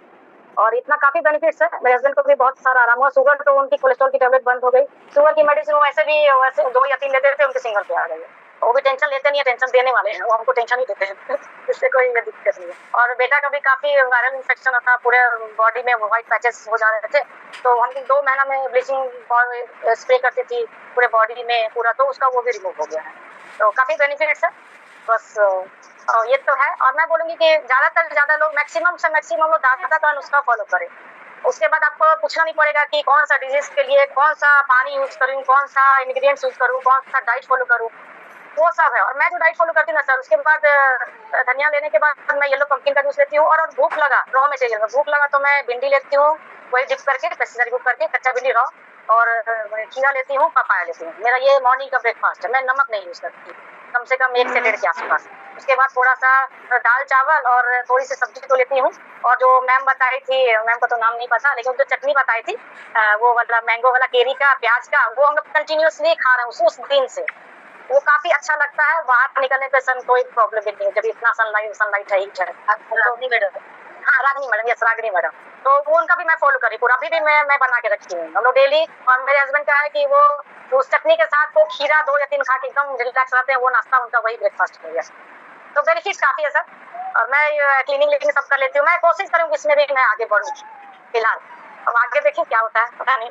[SPEAKER 1] और इतना काफ़ी बेनिफिट्स है। मेरे हस्बैंड को भी बहुत सारा आराम हुआ। शुगर तो उनकी कोलेस्ट्रॉल की टैबलेट बंद हो गई। शुगर की मेडिसिन वो वैसे 2 या 3 लेते थे, उनके सिंगल पे आ गई है। वो भी टेंशन लेते नहीं है, टेंशन देने वाले हैं, वो हमको टेंशन ही देते हैं। इससे कोई दिक्कत नहीं है। और बेटा का भी काफ़ी वायरल इन्फेक्शन था, पूरे बॉडी में व्हाइट पैचेस हो जा रहे थे, तो हम 2 महीना में ब्लीचिंग स्प्रे करती थी पूरे बॉडी में पूरा, तो उसका वो भी रिमूव हो गया है। तो काफ़ी बेनिफिट्स है। बस ये तो है। और मैं बोलूँगी कि ज़्यादातर से ज़्यादा लोग मैक्सिमम से मैक्सिमम लोग दादा का नुस्खा फॉलो करें। उसके बाद आपको पूछना नहीं पड़ेगा कि कौन सा डिजीज़ के लिए कौन सा पानी यूज़ करूँ, कौन सा इंग्रीडिएंट्स यूज़ करूँ, कौन सा डाइट फॉलो करूँ, वो सब है। और मैं जो डाइट फॉलो करती हूँ ना सर, उसके बाद धनिया लेने के बाद मैं येलो पंपकिन का जूस लेती हूँ। और भूख लगा, रॉ मटेरियल में भूख लगा तो मैं भिंडी लेती हूँ, वही डिप करके पेस्टिसाइड रिमूव करके कच्चा भिंडी रॉ, और खीरा लेती हूँ, पपाया लेती हूँ। मेरा ये मॉर्निंग का ब्रेकफास्ट है। मैं नमक नहीं यूज़ करती, कम से कम 1 से 1.5 के आसपास। उसके बाद थोड़ा-सा दाल चावल और थोड़ी सी सब्जी तो लेती हूँ। और जो मैम बताई थी, मैम का तो नाम नहीं पता, लेकिन जो चटनी बताई थी वो वाला मैंगो वाला, केरी का, प्याज का, वो हम लोग कंटिन्यूअसली खा रहे हैं उस दिन से। वो काफ़ी अच्छा लगता है। बाहर निकलने पे सन कोई प्रॉब्लम भी नहीं है, जब इतना सनलाइट है, हीट है। रागिनी मैडम, हाँ Ragini madam, yes Ragini madam. तो वो उनका भी मैं फॉलो करी पूरा, अभी भी मैं बना के रखी हूँ हम लोग डेली। और मेरे हस्बैंड का है कि वो उस चटनी के साथ वो खीरा 2 या 3 खा के एकदम रिलैक्स रहते हैं, वो नाश्ता उनका वही ब्रेकफास्ट हो गया। तो बेनिफिट्स काफ़ी है सर। और मैं क्लीनिंग व्लीनिंग सब कर लेती हूँ। मैं कोशिश करूँगी इसमें भी मैं आगे बढ़ूँ फिलहाल। अब आगे देखिए क्या होता है, पता नहीं।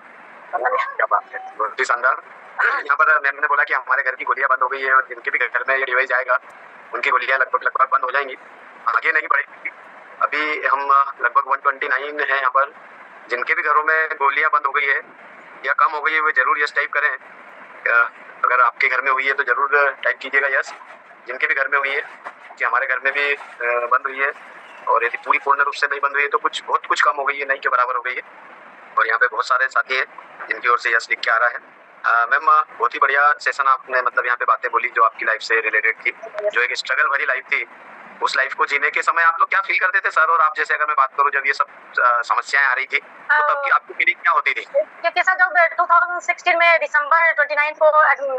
[SPEAKER 2] क्या बात है, बहुत ही शानदार। यहाँ पर मैम ने बोला कि हमारे घर की गोलियां बंद हो गई है, और जिनके भी घर में ये डिवाइस आएगा उनकी गोलियां लगभग बंद हो जाएंगी, आगे नहीं बढ़ेगी। अभी हम लगभग 129 है यहाँ पर, जिनके भी घरों में गोलियां बंद हो गई है या कम हो गई है, वो जरूर यस टाइप करें। अगर आपके घर में हुई है तो जरूर टाइप कीजिएगा यस। जिनके भी घर में हुई है, कि हमारे घर में भी बंद हुई है, और यदि पूरी पूर्ण रूप से नहीं बंद हुई है तो बहुत कुछ कम हो गई है, नहीं के बराबर हो गई है। और यहाँ पे बहुत सारे साथी हैं जिनकी ओर से यस लिख के आ रहा है। मैम बहुत ही बढ़िया सेशन आपने मतलब यहाँ पे बातें बोली जो आपकी लाइफ से रिलेटेड थी, जो एक स्ट्रगल भरी लाइफ थी, उस लाइफ को जीने के समय आप लोग क्या फील करते थे सर? और आप जैसे अगर मैं बात करूं जब ये सब समस्याएं आ रही थी तो तब की आपकी फीलिंग क्या होती थी?
[SPEAKER 1] क्योंकि सर जब 2016 में दिसंबर 29 को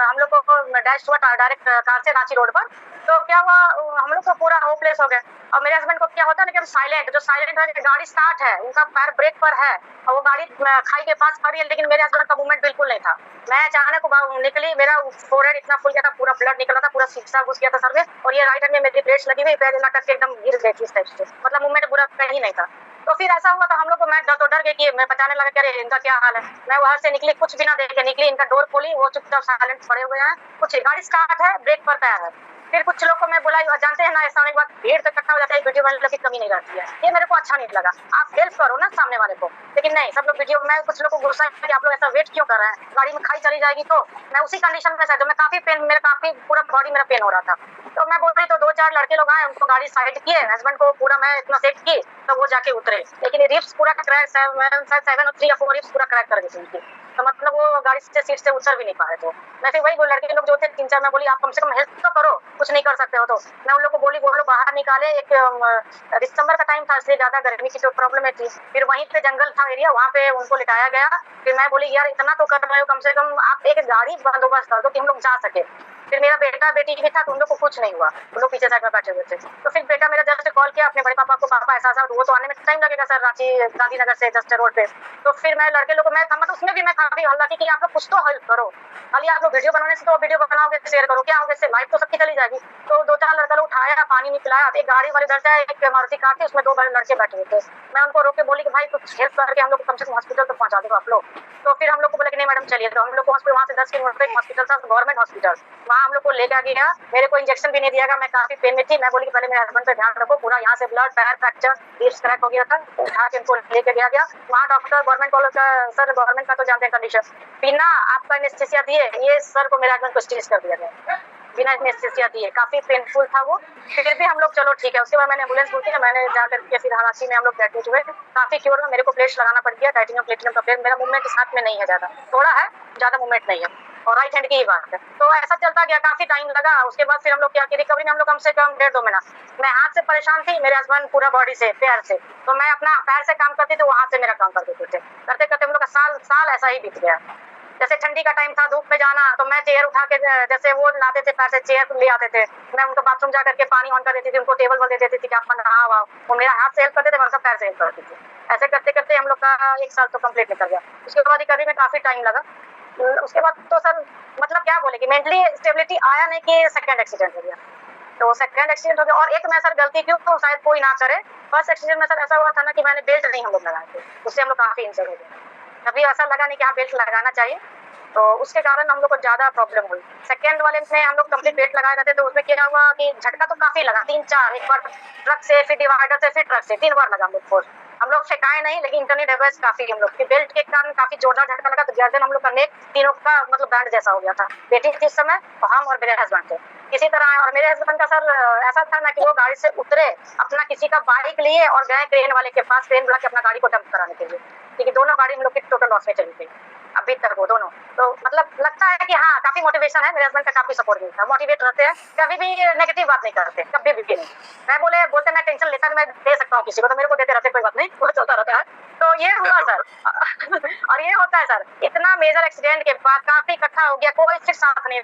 [SPEAKER 1] हम लोग को डैश हुआ डायरेक्ट कार से रांची रोड पर, तो क्या हुआ हम लोग को पूरा होपलेस हो गए। और मेरे हस्बैंड को क्या होता है ना कि हम साइलेंट, जो साइलेंट है, गाड़ी स्टार्ट है, उनका पैर ब्रेक पर है और वो गाड़ी खाई के पास खड़ी है, लेकिन मेरे हस्बैंड का मूवमेंट बिल्कुल नहीं था। मैं अचानक निकली, मेरा फोरहेड इतना फुल गया था, पूरा ब्लड निकला था, पूरा शीशा घुस गया था सर में, और ये राइट हैंड में मेरी प्लेट्स लगी हुई, पैर लटक के एकदम गिर गई थी इस टाइप से, मतलब मूवमेंट पूरा कहीं नहीं था। तो फिर ऐसा हुआ था हम लोग को, मैं डर गई कि मैं बचाने लगा कि अरे इनका क्या हाल है। मैं वहां से निकली, कुछ भी ना देखे निकली, इनका डोर खोली, वो चुपचाप साइलेंट पड़े हुए हैं, कुछ गाड़ी स्टार्ट है, ब्रेक पर पैर है। फिर कुछ लोग को मैं बोला, जानते हैं ना ऐसा होने के बाद भीड़ तो इकट्ठा हो जाता है, वीडियो बनाने की कमी नहीं रहती है, ये मेरे को अच्छा नहीं लगा। आप हेल्प करो ना सामने वाले को, लेकिन नहीं, सब लोग वीडियो में, कुछ लोग को गुस्सा है कि आप लोग ऐसा वेट क्यों कर रहे हैं, गाड़ी में खाई चली जाएगी। तो मैं उसी कंडीशन में था, मैं काफी पेन, मेरा काफी पूरा बॉडी मेरा पेन हो रहा था। तो मैं बोल रही, तो 2-4 लड़के लोग आए, उनको गाड़ी साइड किए, हस्बैंड को पूरा मैं इतना सेफ की, तो वो जाके उतरे, लेकिन रिप्स पूरा क्रैक, 7 और 3 या 4 रिप्स पूरा क्रैक कर दी थी उनकी, तो मतलब वो गाड़ी से सीट से उतर भी नहीं पा रहे थे। मैं फिर वही वो लड़के लोग जो थे 3-4, मैं बोली आप कम से कम हेल्प तो करो, कुछ नहीं कर सकते हो। तो मैं उन लोग को बोली, वो लोग बाहर निकाले, एक दिसंबर का टाइम था, इसलिए ज्यादा गर्मी की जो प्रॉब्लम थी, फिर वहीं पे जंगल था एरिया, वहाँ पे उनको लिटाया गया। फिर मैं बोली यार इतना तो कर रहे हो, कम से कम आप एक गाड़ी बंदोबस्त कर दो कि हम लोग जा सके। फिर मेरा बेटा बेटी भी था, तो उन लोग को कुछ नहीं हुआ, उन लोग पीछे साइड में बैठे हुए थे। तो फिर बेटा मेरा जस्ट कॉल किया अपने बड़े पापा को, पापा ऐसा ऐसा, वो तो आने में टाइम लगेगा सर, रांची गांधीनगर से जस्ट रोड पे। तो फिर मैं लड़के लोग को, मैं मतलब उसमें भी मैं काफी हल्ला की कि आप लोग कुछ तो हेल्प करो, खाली आप लोग वीडियो बनाने से तो वीडियो बनाओगे, शेयर करो, क्या होगा इससे, लाइफ तो सबकी चली जाएगी। तो 2-4 लड़का लोग उठाया, पानी नहीं पिलाया, एक गाड़ी वाले इधर से, एक मारुति कार थी, उसमें 2 बड़े लड़के बैठे हुए थे। मैं उनको रोक के बोली कि भाई कुछ हेल्प करके हम लोग कम से कम हॉस्पिटल तक पहुंचा दो आप लोग। तो फिर हम लोग को बोले कि नहीं मैडम चलिए, तो हम लोग को हॉस्पिटल, वहाँ से 10 किलोमीटर एक हॉस्पिटल था, गवर्नमेंट हॉस्पिटल, वहाँ हम लोग को लेकर गया। मेरे को इंजेक्शन भी नहीं दिया गया, मैं काफी पेन में थी। मैं बोली कि पहले मेरे हस्बैंड पे ध्यान रखो, पूरा यहाँ से ब्लड, पैर फ्रैक्चर, रिब्स क्रैक हो गया था, उठा के इनको लेके गया। वहाँ डॉक्टर गवर्नमेंट कॉलेज का, सर गवर्नमेंट का तो जानते हैं कंडीशन, बिना आपका एनेस्थीसिया दिए ये सर को मेरे हस्बैंड को स्टेज कर दिया गया, बिना एनेस्थीसिया दिए, काफी पेनफुल था वो। फिर भी हम लोग चलो ठीक है, उसके बाद मैंने एम्बुलेंस बुक किया, मैंने जाकर के फिर रांची में हम लोग एडमिट हुए, काफी क्योर हुआ। मेरे को प्लेट्स लगाना पड़ गया, टाइटेनियम प्लेटिनम का प्लेट, मेरा मूवमेंट इस हाथ में नहीं है, ज्यादा थोड़ा है, ज्यादा मूवमेंट नहीं है, और राइट हैंड की ही बात है। तो ऐसा चलता गया, काफी टाइम लगा। उसके बाद फिर हम लोग क्या की रिकवरी में हम लोग कम से कम 1.5-2 महीना, मैं हाथ से परेशान थी, मेरे हस्बैंड पूरा बॉडी से, पैर से, तो मैं अपना पैर से काम करती थी, वो हाथ से मेरा काम करते थे, करते करते हम लोग का साल ऐसा ही बीत गया। जैसे ठंडी का टाइम था, धूप में जाना, तो मैं चेयर उठा के, जैसे वो लाते थे पैर से चेयर ले आते थे, मैं उनको बाथरूम जा करके पानी ऑन कर देती थी, उनको टेबल पर दे देती थी कि आप नहा वाओ, वो मेरा हाथ से हेल्प करते थे, मैं उनका पैर से हेल्प करती थी। ऐसे करते करते हम लोग का 1 साल तो कंप्लीट निकल गया। उसके बाद रिकवरी में काफी टाइम लगा। उसके बाद तो सर मतलब क्या बोले कि मेंटली स्टेबिलिटी आया नहीं कि सेकंड एक्सीडेंट हो गया, तो सेकंड एक्सीडेंट हो गया। और एक मैं सर गलती क्यों, तो शायद कोई ना करे, फर्स्ट एक्सीडेंट में सर ऐसा हुआ था ना कि मैंने बेल्ट नहीं हम लोग लगाए थे, उससे हम लोग काफी इंजर्ड हो गए। कभी ऐसा लगा नहीं कि हाँ बेल्ट लगाना चाहिए, तो उसके कारण हम लोग को ज्यादा प्रॉब्लम हुई। सेकंड वाले में हम लोग कंप्लीट बेल्ट लगाए रहते, तो उसमें क्या हुआ कि झटका तो काफी लगा, 3-4, एक बार ट्रक से, फिर डिवाइडर से, फिर ट्रक से, 3 बार लगा हम लोग फोर्स। हम लोग फेंकाए नहीं, लेकिन इंटरनेट एवरेज काफी हम लोग की बेल्ट के कारण काफी जोरदार झटका लगा, तो गर्दन हम लोग का नेक तीनों का मतलब बैंड जैसा हो गया था। बेटी थी इस समय, और हम और मेरे हस्बैंड थे किसी तरह। और मेरे हस्बैंड का सर ऐसा था ना कि वो गाड़ी से उतरे, अपना किसी का बाइक लिए और गए क्रेन वाले के पास, क्रेन बुला के अपना गाड़ी को डंप कराने के लिए, क्योंकि दोनों गाड़ी हम लोग की टोटल लॉस में चली गई अभी तक वो दोनों। तो मतलब लगता है कि हाँ काफी मोटिवेशन है, मेरे हस्बैंड का काफी सपोर्ट मिलता है, मोटिवेट रहते हैं, कभी भी नेगेटिव बात नहीं करते, कभी भी नहीं। मैं बोलते मैं टेंशन लेता मैं दे सकता हूँ किसी को, तो मेरे को देते रहते, कोई बात नहीं, वो चलता रहता है। तो ये हुआ सर और ये होता है सर, इतना मेजर एक्सीडेंट के बाद काफी इकट्ठा हो गया, कोई फिर साथ नहीं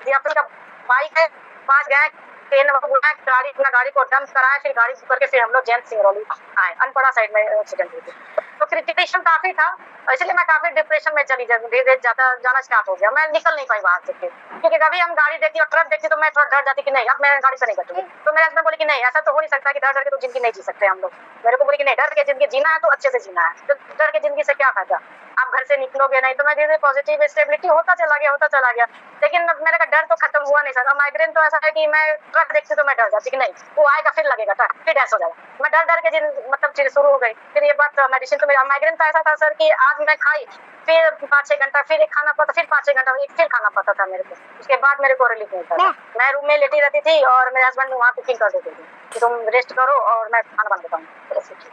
[SPEAKER 1] दिया। फिर बाइक है, पास गए, ट्रेन गाड़ी, अपना गाड़ी को डंप कराए, फिर गाड़ी बुक करके फिर हम लोग जैन सिंगरौली आए, अनपड़ा साइड में एक्सीडेंट हुई थी। तो क्रिटिकेशन काफी था, इसलिए मैं काफी डिप्रेशन में चली जाना स्टार्ट हो गया। मैं निकल नहीं पाई बाहर से, क्योंकि कभी हम गाड़ी देखती और ट्रक देखती तो मैं थोड़ा डर जाती कि नहीं अब मैं गाड़ी से नहीं बैठूंगी। तो मेरे हस्बैंड बोले कि नहीं ऐसा तो हो नहीं सकता कि डर डर के तो जिंदगी नहीं जी सकते हम लोग। मेरे को बोले कि नहीं, डर के जिंदगी जीना है तो अच्छे से जीना है, तो डर के जिंदगी से क्या फायदा, आप घर से निकलोगे नहीं। तो मैं धीरे पॉजिटिव स्टेबिलिटी होता चला गया, लेकिन मेरा डर तो खत्म हुआ नहीं सर। माइग्रेन तो ऐसा है कि मैं ट्रक देखती तो मैं डर जाती कि नहीं वो आएगा फिर लगेगा ट्रक, फिर डैश हो जाएगा। मैं डर के मतलब चीज शुरू हो गई। फिर ये बात मेडिसिन तो मेरा माइग्रेन तो ऐसा था सर कि आज मैं खाई, फिर 5-6 घंटा फिर एक खाना पड़ता, फिर 5-6 घंटा फिर खाना पड़ता था मेरे को। उसके बाद मेरे को रिलीफ मिलता था। मैं रूम में लेटी रहती थी और मेरे हस्बैंड वहाँ कुकिंग कर देते थे कि तुम रेस्ट करो और मैं खाना बना देता हूँ।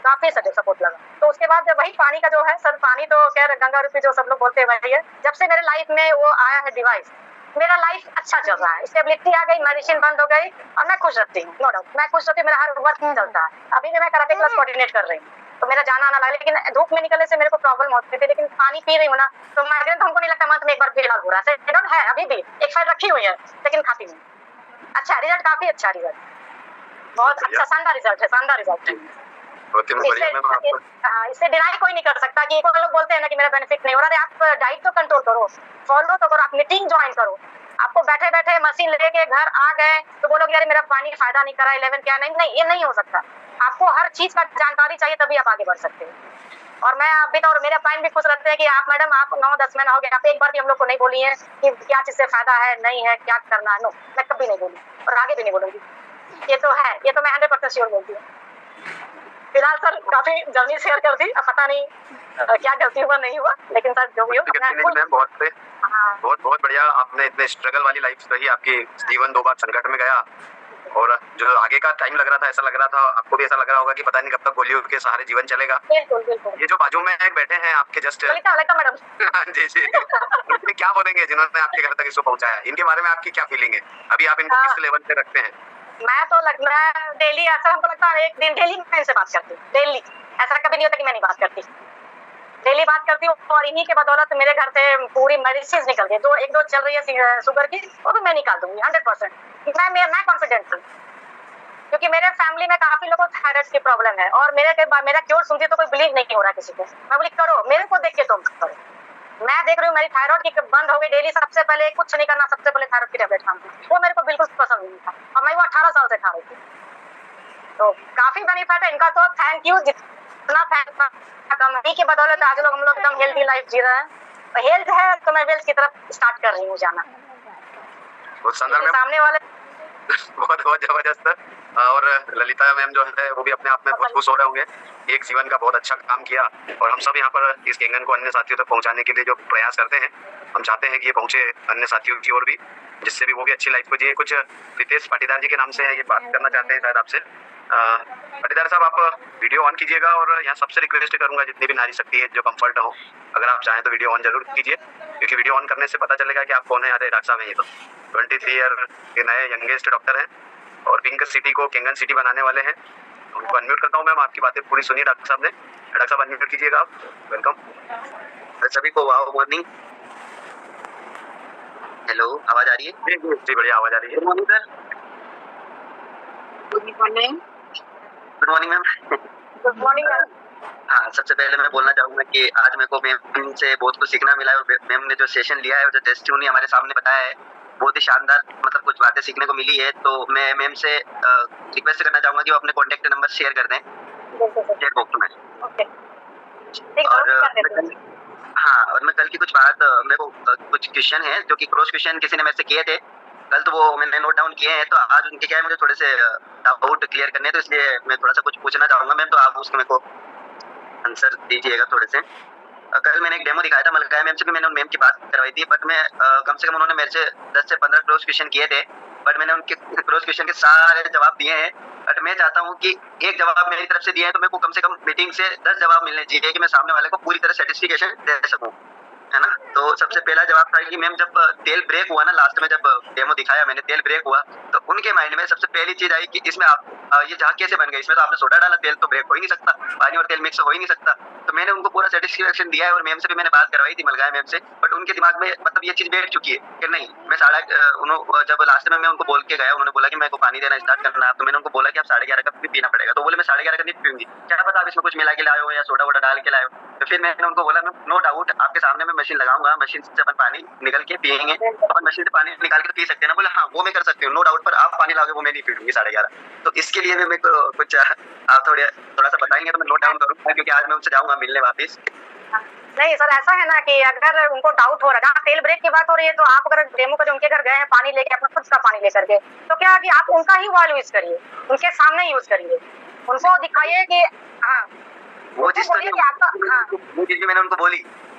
[SPEAKER 1] काफी सपोर्ट लगा। तो उसके बाद वही पानी का जो है सर, पानी तो खैर गंगा रूपी जो सब लोग बोलते हैं वही है। जब से मेरे लाइफ में वो आया है डिवाइस, मेरा लाइफ अच्छा चल रहा है, स्टेबिलिटी आ गई, मेडिसिन बंद हो गई और मैं खुश रहती हूँ, नो डाउट मैं खुश रहती हूँ, मेरा हर वर्क चलता है। अभी भी मैं कराटे क्लास कोऑर्डिनेट कर रही हूँ, तो मेरा जाना आना लगा, लेकिन धूप में निकलने से मेरे को प्रॉब्लम होती थी, लेकिन पानी पी रही हूँ ना, तो माइग्रेन तो हमको नहीं लगता मंथ में एक बार फिलहाल हो रहा है, है अभी भी एक फाइल रखी हुई है, लेकिन खाती हूँ। अच्छा रिजल्ट, काफी अच्छा रिजल्ट, बहुत अच्छा, शानदार रिजल्ट है, शानदार रिजल्ट है। इससे डिनाई कोई नहीं कर सकता कि कोई लोग बोलते हैं ना कि मेरा बेनिफिट नहीं हो रहा है। आप डाइट तो कंट्रोल करो, फॉलो तो करो, आप मीटिंग ज्वाइन करो। आपको बैठे बैठे मशीन लेके घर आ गए तो बोलोगे यार मेरा पानी फायदा नहीं करा, 11 क्या नहीं, ये नहीं हो सकता। आपको हर चीज का जानकारी चाहिए, तभी आप आगे बढ़ सकते हैं। और मैं अभी तो, और मेरे क्लाइंट भी खुश रहते हैं कि आप मैडम आप 9-10 महीना हो गया, आप एक बार भी हम लोग को नहीं बोली है कि क्या चीज से फायदा है नहीं है, क्या करना है। नो, मैं कभी नहीं बोली और आगे भी नहीं बोलूंगी। ये तो है, ये तो मैं 100% श्योर बोलती हूँ। फिलहाल सर काफी जर्नी शेयर कर दी, अब पता नहीं क्या गलती हुआ नहीं हुआ, लेकिन सर जो भी हो
[SPEAKER 2] बहुत बहुत बढ़िया। आपने इतने स्ट्रगल वाली लाइफ रही, आपकी जीवन 2 बार संकट में गया, और जो आगे का टाइम लग रहा था, ऐसा लग रहा था आपको भी ऐसा लग रहा होगा कि पता नहीं कब तक गोलियों के सहारे जीवन चलेगा।
[SPEAKER 1] बिल्कुल बिल्कुल।
[SPEAKER 2] ये जो बाजू में एक बैठे हैं आपके जस्ट
[SPEAKER 1] मैडम
[SPEAKER 2] जी जी, क्या बोलेंगे जिन्होंने आपके घर तक इसको पहुंचाया, इनके बारे में आपकी क्या फीलिंग है? अभी आप इनको किस लेवल पे रखते हैं?
[SPEAKER 1] मैं तो डेली, ऐसा हमको लगता है एक दिन डेली मैं इनसे बात करती हूँ, डेली। ऐसा कभी नहीं होता कि मैं नहीं बात करती, डेली बात करती हूँ। और इन्हीं के बदौलत मेरे घर से पूरी मेडिसिन निकल गई, एक दो चल रही है शुगर की, वो भी मैं निकाल दूंगी 100%। मैं कॉन्फिडेंट हूँ, क्योंकि मेरे फैमिली में काफी लोगों को थायराइड की प्रॉब्लम है, और मेरा क्योर सुनती तो कोई बिलीव नहीं हो रहा किसी को। मैं बोली करो, मेरे को देख के तुम करो। मैं देख रही हूँ मेरी थायराइड की बंद हो गई, डेली सबसे पहले कुछ नहीं करना, सबसे पहले थायराइड की टैबलेट खाऊंगी, वो मेरे को बिल्कुल पसंद नहीं था, और मैं वो 18 साल से खा रही थी। तो काफी बेनिफिट है इनका, तो थैंक यू, जितना कंपनी की बदौलत आज लोग हम लोग एकदम हेल्दी लाइफ जी रहे हैं। हेल्थ है तो मैं वेल्थ की तरफ स्टार्ट कर रही हूँ जाना। सामने वाले
[SPEAKER 2] बहुत बहुत जबरदस्त। और ललिता मैम जो है वो भी अपने आप में बहुत खुश हो रहे होंगे, एक जीवन का बहुत अच्छा काम किया। और हम सब यहाँ पर इस केंगन को अन्य साथियों तक पहुँचाने के लिए जो प्रयास करते हैं, हम चाहते हैं कि ये पहुँचे अन्य साथियों की ओर भी, जिससे भी वो भी अच्छी लाइफ को जिए। कुछ रितेश पाटीदार जी के नाम से ये बात करना चाहते हैं शायद आपसे। पाटीदार साहब, आप वीडियो ऑन कीजिएगा, और यहाँ सबसे रिक्वेस्ट करूंगा जितनी भी नारी शक्ति है जो कंफर्ट हो, अगर आप चाहें तो वीडियो ऑन जरूर कीजिए, क्योंकि वीडियो ऑन करने से पता चलेगा कि आप कौन है। अरे डॉक्टर साहब हैं ये तो 23 ईयर के नए यंगेस्ट डॉक्टर हैं, और पिंक सिटी को केंगन सिटी बनाने वाले हैं। उनको अनम्यूट करता हूँ। मैम आपकी बातें पूरी सुनिए डॉक्टर साहब ने। डॉक्टर साहब अनम्यूट कीजिएगा आप। वेलकम सभी को। Wow morning. हेलो, आवाज आ रही है? जी बढ़िया आवाज आ रही है। Good morning sir.
[SPEAKER 1] Good morning.
[SPEAKER 2] Good morning ma'am.
[SPEAKER 1] Good morning.
[SPEAKER 2] हाँ, सबसे पहले मैं बोलना चाहूंगा कि आज मेरे को मैम से बहुत कुछ सीखना मिला है, और मैम ने जो सेशन लिया है और जो टेस्टिमोनी हमारे सामने बताया है, बहुत ही शानदार, मतलब कुछ बातें सीखने को मिली है। तो मैं मैम से रिक्वेस्ट करना चाहूंगा कि वो अपने कॉन्टेक्ट नंबर शेयर कर दें चैट बॉक्स में। और हाँ, और मैं कल की कुछ बात, मेरे को कुछ क्वेश्चन है जो कि क्रॉस क्वेश्चन किसी ने मेरे से किए थे कल, तो वो मैंने नोट डाउन किए हैं। तो आज उनके क्या है, मुझे थोड़े से डाउट क्लियर करने हैं, तो इसलिए मैं थोड़ा सा कुछ पूछना चाहूंगा मैम, तो आप उसके मेरे को आंसर दीजिएगा थोड़े से। कल मैंने एक डेमो दिखाया था मलकाया मैम से भी, मैंने उन मैम की बात करवाई थी, बट मैं कम से कम उन्होंने मेरे से 10 से 15 क्रॉस क्वेश्चन किए थे, बट मैंने उनके क्रॉस क्वेश्चन के सारे जवाब दिए हैं। बट मैं चाहता हूँ कि एक जवाब मेरी तरफ से दिया है तो मेरे को कम से कम मीटिंग से 10 जवाब मिलने चाहिए कि मैं सामने वाले को पूरी तरह सेटिस्फिकेशन दे सकूँ, है ना। तो सबसे पहला जवाब था कि मैम जब तेल ब्रेक हुआ ना, लास्ट में जब डेमो दिखाया मैंने, तेल ब्रेक हुआ, तो उनके माइंड में सबसे पहली चीज आई कि इसमें आप ये जहाँ कैसे बन गई, इसमें तो आपने सोडा डाला, तेल तो ब्रेक हो ही नहीं सकता, पानी और तेल मिक्स हो ही नहीं सकता। तो मैंने उनको पूरा सेटिस्फेक्शन दिया है, और मैम से भी मैंने बात करवाई थी, मलगाया मैम से, बट उनके दिमाग में मतलब ये चीज बैठ चुकी है कि नहीं। मैं जब लास्ट में मैं उनको बोल के गया, उन्होंने बोला कि मेरे को पानी देना स्टार्ट करना है, तो मैंने उनको बोला कि आप 11:30 का भी पीना पड़ेगा, तो बोले मैं 11:30 का नहीं पीऊंगी, क्या पता आप इसमें कुछ मिला के लाए हो या सोडा वोडा डाल के लाए हो। तो फिर मैंने उनको बोला नो डाउट आपके सामने मैं मशीन लगाऊंगा, मशीन से अपन पानी निकल के पियेंगे, अपन मशीन से पानी निकाल के तो पी सकते हैं ना। बोले हाँ वो मैं कर सकती हूँ नो डाउट, पर आप पानी लाओगे वो मैं नहीं पीऊंगी 11:30। तो इसके लिए मैं कुछ आप थोड़ा सा बताएंगे तो मैं नोट डाउन करूंगा, क्योंकि आज मैं उनसे जाऊंगा मिलने वापस।
[SPEAKER 1] नहीं सर, ऐसा है ना कि अगर उनको डाउट हो रहा है, तेल ब्रेक की बात हो रही है, तो आप अगर डेमो कर उनके घर गए हैं पानी लेके, अपना खुद का पानी लेकर के, तो क्या कि आप उनका ही ऑयल यूज करिए, उनके सामने यूज करिए, उनको दिखाइए कि हाँ
[SPEAKER 2] वो चीज वो चीज भी मैंने उनको बोली,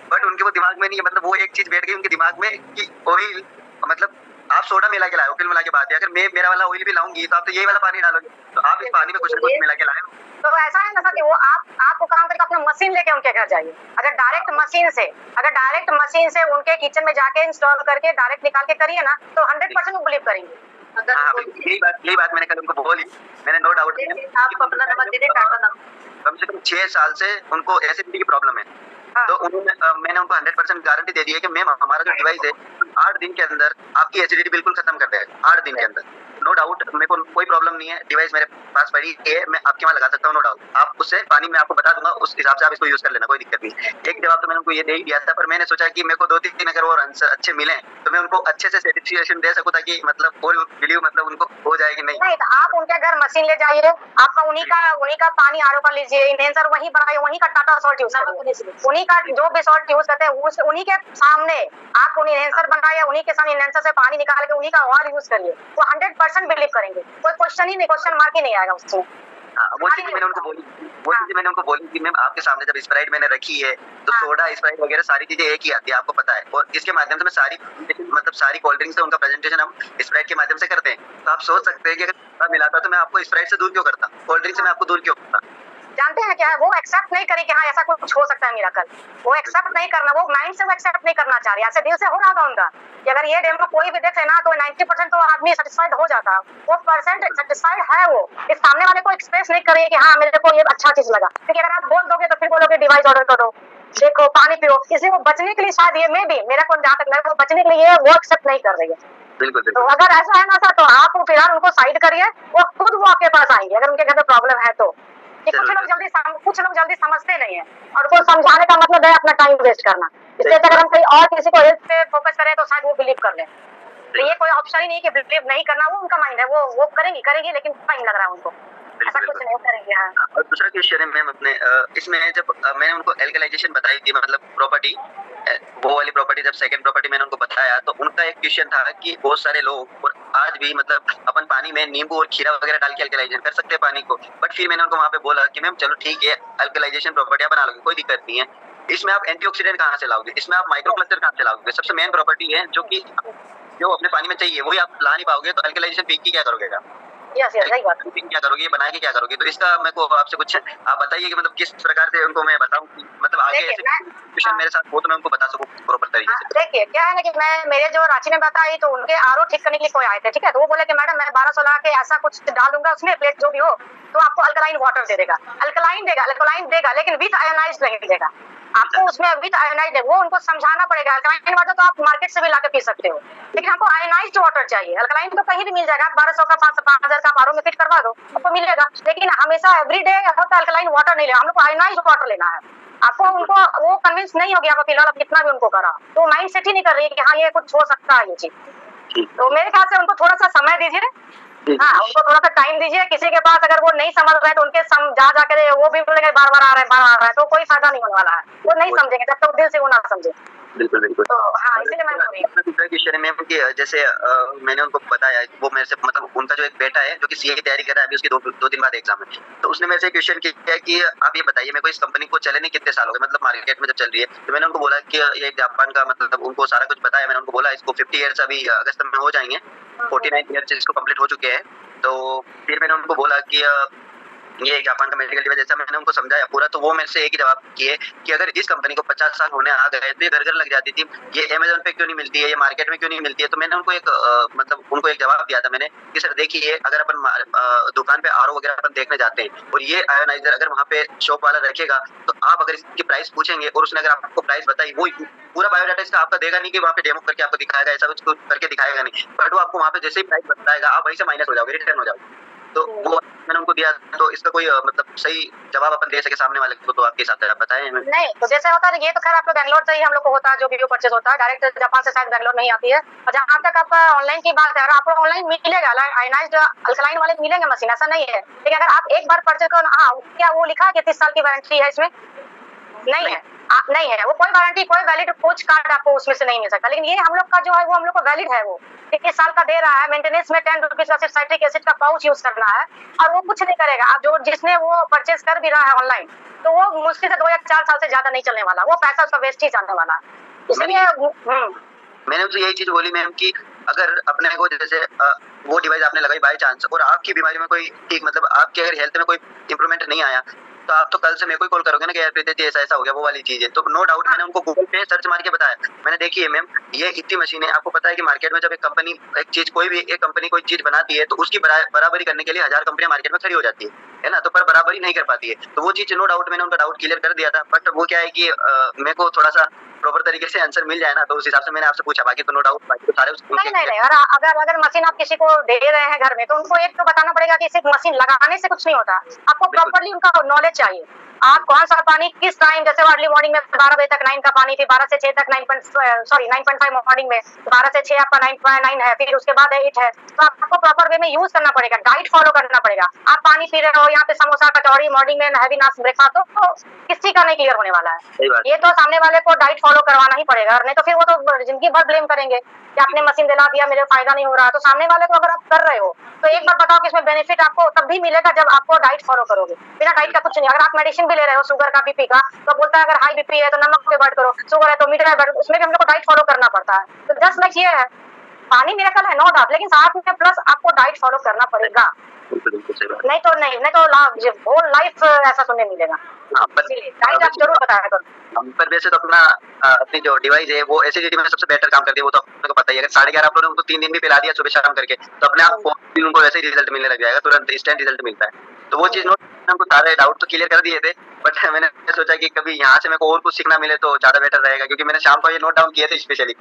[SPEAKER 2] बट उनके वो दिमाग में नहीं है, मतलब वो एक चीज बैठ गई उनके दिमाग में कि ऑयल मतलब
[SPEAKER 3] आप सोडा मिला के लाए हो, कुल मिला के बात है। अगर मैं मेरा वाला ऑयल भी लाऊंगी तो आप तो यही वाला पानी डालोगे, तो आप इस पानी में कुछ ना कुछ मिला के लाए हो।
[SPEAKER 1] तो ऐसा है ना सर कि वो आपको काम करके अपना मशीन लेके उनके घर जाइए। अगर डायरेक्ट मशीन से उनके किचन में जाके इंस्टॉल करके डायरेक्ट निकाल के करिए ना, तो 100% वो बिलीव करेंगे।
[SPEAKER 3] हाँ, यही बात मैंने कल उनको बोली। मैंने नो डाउट
[SPEAKER 1] आप अपना नंबर दे दें, टाटा नंबर।
[SPEAKER 3] कम से कम 6 साल से उनको एसिडिटी की प्रॉब्लम है।
[SPEAKER 1] हाँ।
[SPEAKER 3] तो उन्होंने मैंने उनको 100% गारंटी दे दी है कि मैम हमारा जो डिवाइस है 8 दिन के अंदर आपकी एसिडिटी बिल्कुल खत्म कर देगा। 8 दिन के अंदर नो डाउट, मेरे को कोई प्रॉब्लम नहीं है। डिवाइस मेरे पास पड़ी है, मैं आपके वहाँ लगा सकता हूँ, नो डाउट। आप उससे पानी में आपको बता दूंगा, उस हिसाब से आप इसको यूज कर लेना, कोई दिक्कत नहीं। एक जवाब तो मैंने उनको ये दे ही दिया था, पर मैंने सोचा कि मेरे को 2-3 अगर और आंसर अच्छे मिले तो मैं उनको अच्छे से सेटिस्फेक्शन दे सकूं, ताकि मतलब फुल बिलीव मतलब उनको हो जाए कि नहीं।
[SPEAKER 1] नहीं, तो आप उनके घर मशीन ले जाइए, आपका उन्हीं का पानी आरओ का लीजिए, इन्हेंसर वहीं बनाइए, वहीं का टाटा सॉल्ट यूज करिए, उन्हीं का जो भी सॉल्ट यूज करते हैं उन्हीं के सामने आप उन्हें इन्हेंसर बनाइए, उन्हीं के सामने इन्हेंसर से पानी निकाल के उन्हीं का और यूज करिए। वो 100% बिलीव करेंगे, कोई क्वेश्चन ही नहीं, क्वेश्चन मार्क ही नहीं आएगा उसमें।
[SPEAKER 3] वो चीज़ मैंने उनको बोली कि मैम आपके सामने जब स्प्राइट मैंने रखी है तो सोडा स्प्राइट वगैरह सारी चीजें एक ही आती है, आपको पता है। और इसके माध्यम से मैं सारी कोल्ड ड्रिंक्स से उनका प्रेजेंटेशन हम स्प्राइट के माध्यम से करते हैं। तो आप सोच सकते हैं कि अगर सोडा मिलाता तो मैं आपको स्प्राइट से दूर क्यों करता, कोल्ड ड्रिंक से मैं आपको दूर क्यों करता।
[SPEAKER 1] जानते हैं क्या है, वो एक्सेप्ट नहीं करे कि हाँ ऐसा कुछ हो सकता है मिराकल। वो एक्सेप्ट नहीं करना, वो माइंड से वो एक्सेप्ट नहीं करना चाह रही, ऐसे दिल से हो रहा था उनका कि अगर ये डेमो कोई भी देखे ना तो 90% तो आदमी सेटिस्फाइड हो जाता। वो परसेंट सेटिस्फाइड है, वो इस सामने वाले को एक्सप्रेस नहीं करिए कि हाँ मेरे को ये अच्छा चीज लगा, क्योंकि अगर आप बोल दोगे तो फिर बोलोगे डिवाइस ऑर्डर करो, देखो पानी पियो। किसी को बचने के लिए शायद ये में भी मेरा को जहाँ तक लगा वो बचने के लिए वो एक्सेप्ट नहीं कर रही है।
[SPEAKER 3] बिल्कुल
[SPEAKER 1] तो अगर ऐसा है ना सर, तो आप फिलहाल उनको साइड करिए, वो खुद वो आपके पास आएंगे अगर उनके घर में प्रॉब्लम है तो। कुछ लोग जल्दी समझते नहीं है, और उनको समझाने का मतलब है अपना टाइम वेस्ट करना। इसलिए अगर हम कहीं और किसी को हेल्प पे फोकस करें तो शायद वो बिलीव कर लें। तो ये कोई ऑप्शन ही नहीं कि बिलीव नहीं करना, वो उनका माइंड है, वो करेंगी, लेकिन टाइम लग रहा है उनको, ऐसा कुछ नहीं करेंगे। हाँ।
[SPEAKER 3] और दूसरा क्वेश्चन है मैम अपने इसमें जब मैंने उनको एल्कलाइजेशन बताई थी, मतलब प्रॉपर्टी वो वाली प्रॉपर्टी, जब सेकंड प्रॉपर्टी मैंने उनको बताया तो उनका एक क्वेश्चन था कि बहुत सारे लोग और आज भी मतलब अपन पानी में नींबू और खीरा वगैरह डाल के अल्कलाइजेशन कर सकते हैं पानी को। बट फिर मैंने उनको वहाँ पे बोला कि मैम चलो ठीक है, अल्कलाइजेशन प्रॉपर्टी बना लोगे, कोई दिक्कत नहीं है, इसमें आप एंटीऑक्सीडेंट कहाँ से लाओगे, इसमें आप माइक्रोक्लस्टर कहाँ से लाओगे। सबसे मेन प्रॉपर्टी है जो अपने पानी में चाहिए वही आप ला नहीं पाओगे, तो अल्कलाइजेशन पी की क्या करोगे
[SPEAKER 1] सही बात।
[SPEAKER 3] क्या करोगे, बना के क्या करोगे। तो इसका मेरे को आपसे कुछ आप बताइए कि मतलब किस प्रकार से उनको मैं बताऊं कि मतलब आगे ऐसे क्वेश्चन मेरे साथ हो तो मैं उनको बता सकूं प्रॉपर तरीके से।
[SPEAKER 1] देखिए क्या है ना कि मेरे जो रांची में बताई तो उनके आरओ ठीक करने के लिए कोई आए थे, ठीक है। तो वो बोले कि मैडम मैं 1200 ला के ऐसा कुछ डाल दूंगा उसमें, प्लेट जो भी हो, तो आपको अल्कलाइन वाटर दे देगा, अल्कलाइन देगा लेकिन विथ आयोनाइज्ड नहीं देगा आपको, उसमें विथ आयोनाइज्ड है। वो उनको समझाना पड़ेगा। अल्कलाइन वाटर तो आप मार्केट से भी लाके पी सकते हो, लेकिन हमको आयोनाइज्ड वाटर चाहिए। अल्कलाइन तो कहीं भी मिल जाएगा, 1200 का 5000 का आरओ में फिट करवा दो आपको मिलेगा, लेकिन हमेशा एवरीडे होता अल्कलाइन वाटर नहीं लेना, हम लोग को आयोनाइज्ड वाटर लेना है। आपको उनको वो कन्विंस नहीं हो गया फिलहाल, आप कितना भी उनको करा तो माइंड सेट ही नहीं कर रही है कि हाँ ये कुछ हो सकता है ये चीज। तो मेरे ख्याल से उनको थोड़ा सा समय दीजिए, हाँ उनको थोड़ा सा टाइम दीजिए। किसी के पास अगर वो नहीं समझ रहे तो उनके जाकर वो भी बोलेंगे बार आ रहा है, तो कोई फायदा नहीं होने वाला है। वो नहीं समझेंगे जब तक दिल से वो ना समझे।
[SPEAKER 3] बिल्कुल
[SPEAKER 1] तो हाँ, इसलिए मैं बोल रही हूँ।
[SPEAKER 3] दूसरा क्वेश्चन मैम कि जैसे मैंने उनको बताया वो मेरे से मतलब उनका जो एक बेटा है जो कि सीए की तैयारी कर रहा है, अभी उसकी दो दिन बाद एग्जाम है, तो उसने मेरे से क्वेश्चन किया कि आप ये बताइए मेरे को इस कंपनी को चले नहीं कितने साल हो गए, मतलब मार्केट में जब चल रही है। तो मैंने उनको बोला कि ये जापान का मतलब उनको सारा कुछ बताया। मैंने उनको बोला इसको 50 ईयर्स अभी अगस्त में हो जाएंगे, 49 ईयर्स इसको कंप्लीट हो चुके हैं। तो फिर मैंने उनको बोला कि ये जापान का मेडिकल डिवाइस, जैसा मैंने उनको समझाया पूरा, तो वो मेरे से एक ही जवाब किए कि अगर इस कंपनी को 50 साल होने आ गए तो ये घर लग जाती थी, ये अमेज़न पे क्यों नहीं मिलती है, ये मार्केट में क्यों नहीं मिलती है। तो मैंने उनको उनको एक जवाब दिया था मैंने कि सर देखिए, अगर अपन दुकान पे आरओ वगैरह अपन देखने जाते हैं और ये आयोनाइजर अगर वहाँ पे शॉप वाला रखेगा, तो आप अगर इसकी प्राइस पूछेंगे और उसने अगर आपको प्राइस बताई, वो पूरा बायोडाटा इसका आपका देगा नहीं कि वहाँ पे डेमो करके आपको दिखाएगा, ऐसा कुछ करके दिखाएगा नहीं, बट वो आपको वहाँ पे जैसे ही प्राइस बताएगा आप वहीं से माइनस हो जाओगे, रिटर्न हो जाओगे। तो वो मैंने उनको दिया। तो इसका कोई मतलब सही जवाब अपन दे सके सामने वाले को, तो आपके साथ बताएं हमें।
[SPEAKER 1] नहीं, तो जैसे होता है ये तो खैर आप लोग बैंगलोर से ही हम लोग को होता है, जो वीडियो परचेज होता है डायरेक्ट जापान से शायद बैंगलोर नहीं आती है। और जहाँ तक आपका ऑनलाइन की बात है, आपको ऑनलाइन मिलेगा आयोनाइज्ड अल्कलाइन वाले मिलेंगे मशीन, ऐसा नहीं है। लेकिन अगर आप एक बार परचेज करो, हाँ क्या वो लिखा है कि 30 साल की वारंटी है इसमें? नहीं है, नहीं है। वो कोई वारंटी कोई वैलिड कोच कार्ड आपको उसमें से नहीं मिल सकता। लेकिन ये हम लोग का जो है वो हम लोग को वैलिड है, वो 21 साल का दे रहा है। मेंटेनेंस में 10 रुपीज का सिर्फ साइट्रिक एसिड का पाउच यूज करना है और वो कुछ नहीं करेगा। आप जो जिसने वो परचेज कर भी रहा है ऑनलाइन, तो वो मुश्किल से 2 या 4 साल से ज्यादा नहीं चलने वाला, वो पैसा उसका वेस्ट ही जाने वाला। इसलिए
[SPEAKER 3] मैंने उनसे यही चीज बोली मैम कि अगर अपने को जैसे वो डिवाइस आपने लगाई बाय चांस और आपकी बीमारी में कोई ठीक मतलब आपके अगर हेल्थ में कोई इंप्रूवमेंट नहीं आया, तो आप तो कल से मेरे को ही कॉल करोगे ना कि यार प्रीतेश जी ऐसा ऐसा हो गया, वो वाली चीज है। तो नो डाउट मैंने उनको गूगल पे सर्च मार के बताया, मैंने देखी है मैम ये इतनी मशीनें, आपको पता है कि मार्केट में जब एक कंपनी एक चीज कोई भी एक कंपनी कोई चीज बनाती है तो उसकी बराबरी करने के लिए 1000 कंपनियां मार्केट में खड़ी हो जाती है ना, तो पर बराबरी नहीं कर पाती है। तो वो चीज नो डाउट मैंने उनका डाउट क्लियर कर दिया था, बट वो क्या है कि मेरे को थोड़ा सा प्रॉपर तरीके से आंसर मिल जाए ना, तो उस हिसाब से मैंने आपसे पूछा, बाकी तो नो डाउट बाकी तो सारे
[SPEAKER 1] नहीं नहीं नहीं, अगर अगर मशीन आप किसी को दे रहे हैं घर में, तो उनको एक तो बताना पड़ेगा कि सिर्फ मशीन लगाने से कुछ नहीं होता, आपको प्रॉपर्ली उनका नॉलेज चाहिए। आप कौन सा पानी किस टाइम, जैसे अर्ली मॉर्निंग में 12 बजे तक 9 का पानी, फिर 12 से 6 तक 9.5 मॉर्निंग में, 12 से 6 आपका 9.9 है, फिर उसके बाद 8 है, तो आपको प्रॉपर वे में यूज करना पड़ेगा, डाइट फॉलो करना पड़ेगा। आप पानी पी रहे हो, यहाँ पे समोसा कचौड़ी मॉर्निंग में हैवी नाश्ता ब्रेकफास्ट, तो किसी का नहीं क्लियर होने वाला है। ये तो सामने वाले को डाइट फॉलो करवाना ही पड़ेगा, नहीं तो फिर वो तो जिंदगी भर ब्लेम करेंगे कि आपने मशीन दिला दिया, मेरे फायदा नहीं हो रहा। तो सामने वाले को अगर आप कर रहे हो तो एक बार बताओ कि इसमें बेनिफिट आपको तब भी मिलेगा जब आपको डाइट फॉलो करोगे। बिना डाइट का कुछ नहीं। अगर आप मेडिसिन भी ले रहे हो शुगर का, बीपी का, तो बोलता है अगर हाई बीपी है तो नमक अवॉइड करो, शुगर है तो मीठा अवॉइड, उसमें भी हम लोग को डाइट फॉलो करना पड़ता है। तो जस्ट लाइक ये है, पानी मिरेकल है नो डाउट, लेकिन साथ में प्लस आपको डाइट फॉलो करना पड़ेगा, नहीं तो होल लाइफ ऐसा सुनने मिलेगा। डाइट आप जरूर बताया करो।
[SPEAKER 3] पर वैसे तो अपना अपनी जो डिवाइस है वो एसिडिटी में सबसे बेटर काम करती है, वो तो आपको पता ही है। अगर 11:30 आप लोगों ने उनको 3 दिन भी पिला दिया सुबह शाम करके, तो अपने आप उनको वैसे ही रिजल्ट मिलने लग जाएगा, तुरंत इंस्टेंट रिजल्ट मिलता है। तो वो चीज हमको सारे डाउट तो क्लियर कर दिए थे, बट मैंने सोचा कि कभी यहाँ से मेरे को और कुछ सीखना मिले तो ज्यादा बेटर रहेगा, क्योंकि मैंने शाम को ये नोट डाउन किए थे स्पेशली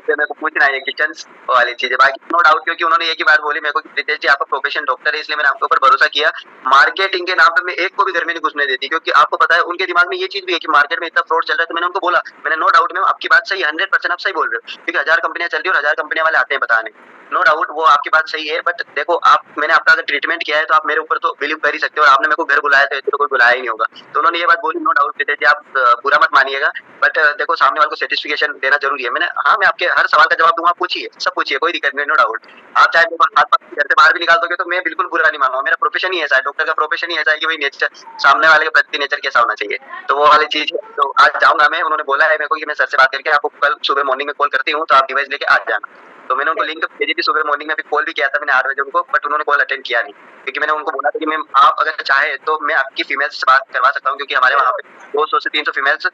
[SPEAKER 3] मेरे को पूछना है किचन वाली चीजें। बाकी नो डाउट, क्योंकि उन्होंने एक ही बात बोली मेरे को, प्रीतेश जी आपका प्रोफेशन डॉक्टर है, इसलिए मैंने आपके ऊपर भरोसा किया। मार्केटिंग के नाम पे मैं एक को भी घर में नहीं घुसने देती, क्योंकि आपको पता है उनके दिमाग में ये चीज भी है कि मार्केट में इतना फ्रॉड चल रहा है। तो मैंने उनको बोला, मैंने नो डाउट मैम आपकी बात सही है, 100% आप सही बोल रहे हो, क्योंकि 1000 कंपनियां चल रही है और 1000 कंपनियां वाले आते हैं बताने, नो डाउट वो आपकी बात सही है। बट देखो आप, मैंने आपका अगर ट्रीटमेंट किया है तो आप मेरे ऊपर तो बिलीव कर ही सकते हो, और आपने मेरे को घर बुलाया तो कोई बुलाया ही नहीं होगा। तो उन्होंने ये बात बोली, नो डाउट प्रीतेश जी आप बुरा मत मानिएगा, बट देखो सामने वाले को सेटिस्फिकेशन देना जरूरी है। मैंने हाँ मैं आपके हर सवाल का जवाब दूंगा, पूछिए सब पूछिए, कोई दिक्कत नहीं, नो डाउट। आप चाहे मेरे को घर से बाहर भी निकाल दोगे तो मैं बिल्कुल बुरा नहीं मानूंगा, मेरा प्रोफेशन ही ऐसा है, डॉक्टर का प्रोफेशन ही ऐसा है कि भाई नेचर सामने वाले के प्रति नेचर कैसा होना चाहिए, तो वो वाली चीज। तो आज जाऊंगा मैं, उन्होंने बोला है मेरे को कि मैं सर से बात करके आपको कल सुबह मॉर्निंग में कॉल करती हूँ, तो आप डिवाइस लेके आ जाना। तो मैंने उनको लिंक भेजी थी, सुबह मॉर्निंग में भी कॉल भी किया था मैंने 8 बजे उनको, बट उन्होंने कॉल अटेंड किया नहीं, क्योंकि मैंने उनको बोला था कि मैम आप अगर चाहे तो मैं आपकी फीमेल्स से बात करवा सकता हूँ, क्योंकि हमारे वहाँ पे 200 से 300 फीमेल्स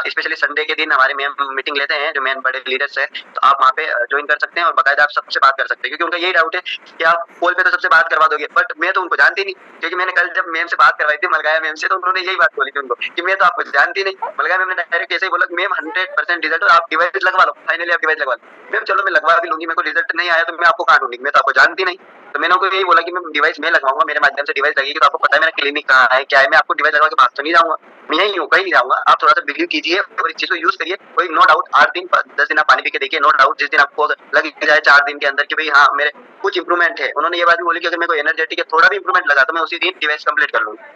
[SPEAKER 3] स्पेशली संडे के दिन हमारे मैम मीटिंग लेते हैं, जो मेन बड़े लीडर्स है, तो आप वहाँ पे ज्वाइन कर सकते हैं और बाकायदा आप सबसे बात कर सकते हैं, क्योंकि उनका यही डाउट है कि आप कॉल पे तो सबसे बात करवा दोगे, बट मैं तो उनको जानती नहीं, क्योंकि मैंने कल जब मैम से बात करवाई थी मलगाया मैम से, तो उन्होंने यही बात बोली थी उनको कि मैं तो आपको जानती नहीं। मलगाया मैम ने डायरेक्ट ऐसे ही बोला मैम 100% रिजल्ट, और आप डिवाइस लगवा लो, फाइनली आप डिवाइस लगवा लो। मैम चलो मैं लगवा भी लूंगी, मेरे को रिजल्ट नहीं आया तो मैं आपको कहाँ ढूंढूंगी, मैं तो आपको जानती नहीं। तो मैंने उनको यही बोला कि मैं डिवाइस मैं लगवाऊंगा, मेरे माध्यम से डिवाइस लगेगी, तो आपको पता है मेरा क्लिनिक कहाँ है क्या है, मैं आपको डिवाइस लगवा के भाग तो नहीं जाऊंगा, मैं यही हूँ, कहीं नहीं जाऊंगा। आप थोड़ा सा बिलीव कीजिए और इस चीज को यूज करिए, कोई नो डाउट 8 दिन 10 दिन आप पानी पी के देखिए, नो डाउट जिस दिन आपको लग जाए 4 दिन के अंदर कि भाई हाँ मेरे कुछ इंप्रूवमेंट है। उन्होंने ये बात भी बोली कि अगर मेरे को एनर्जेटिक है थोड़ा भी इंप्रूवमेंट लगा तो मैं उसी दिन डिवाइस कंप्लीट कर लूंगा।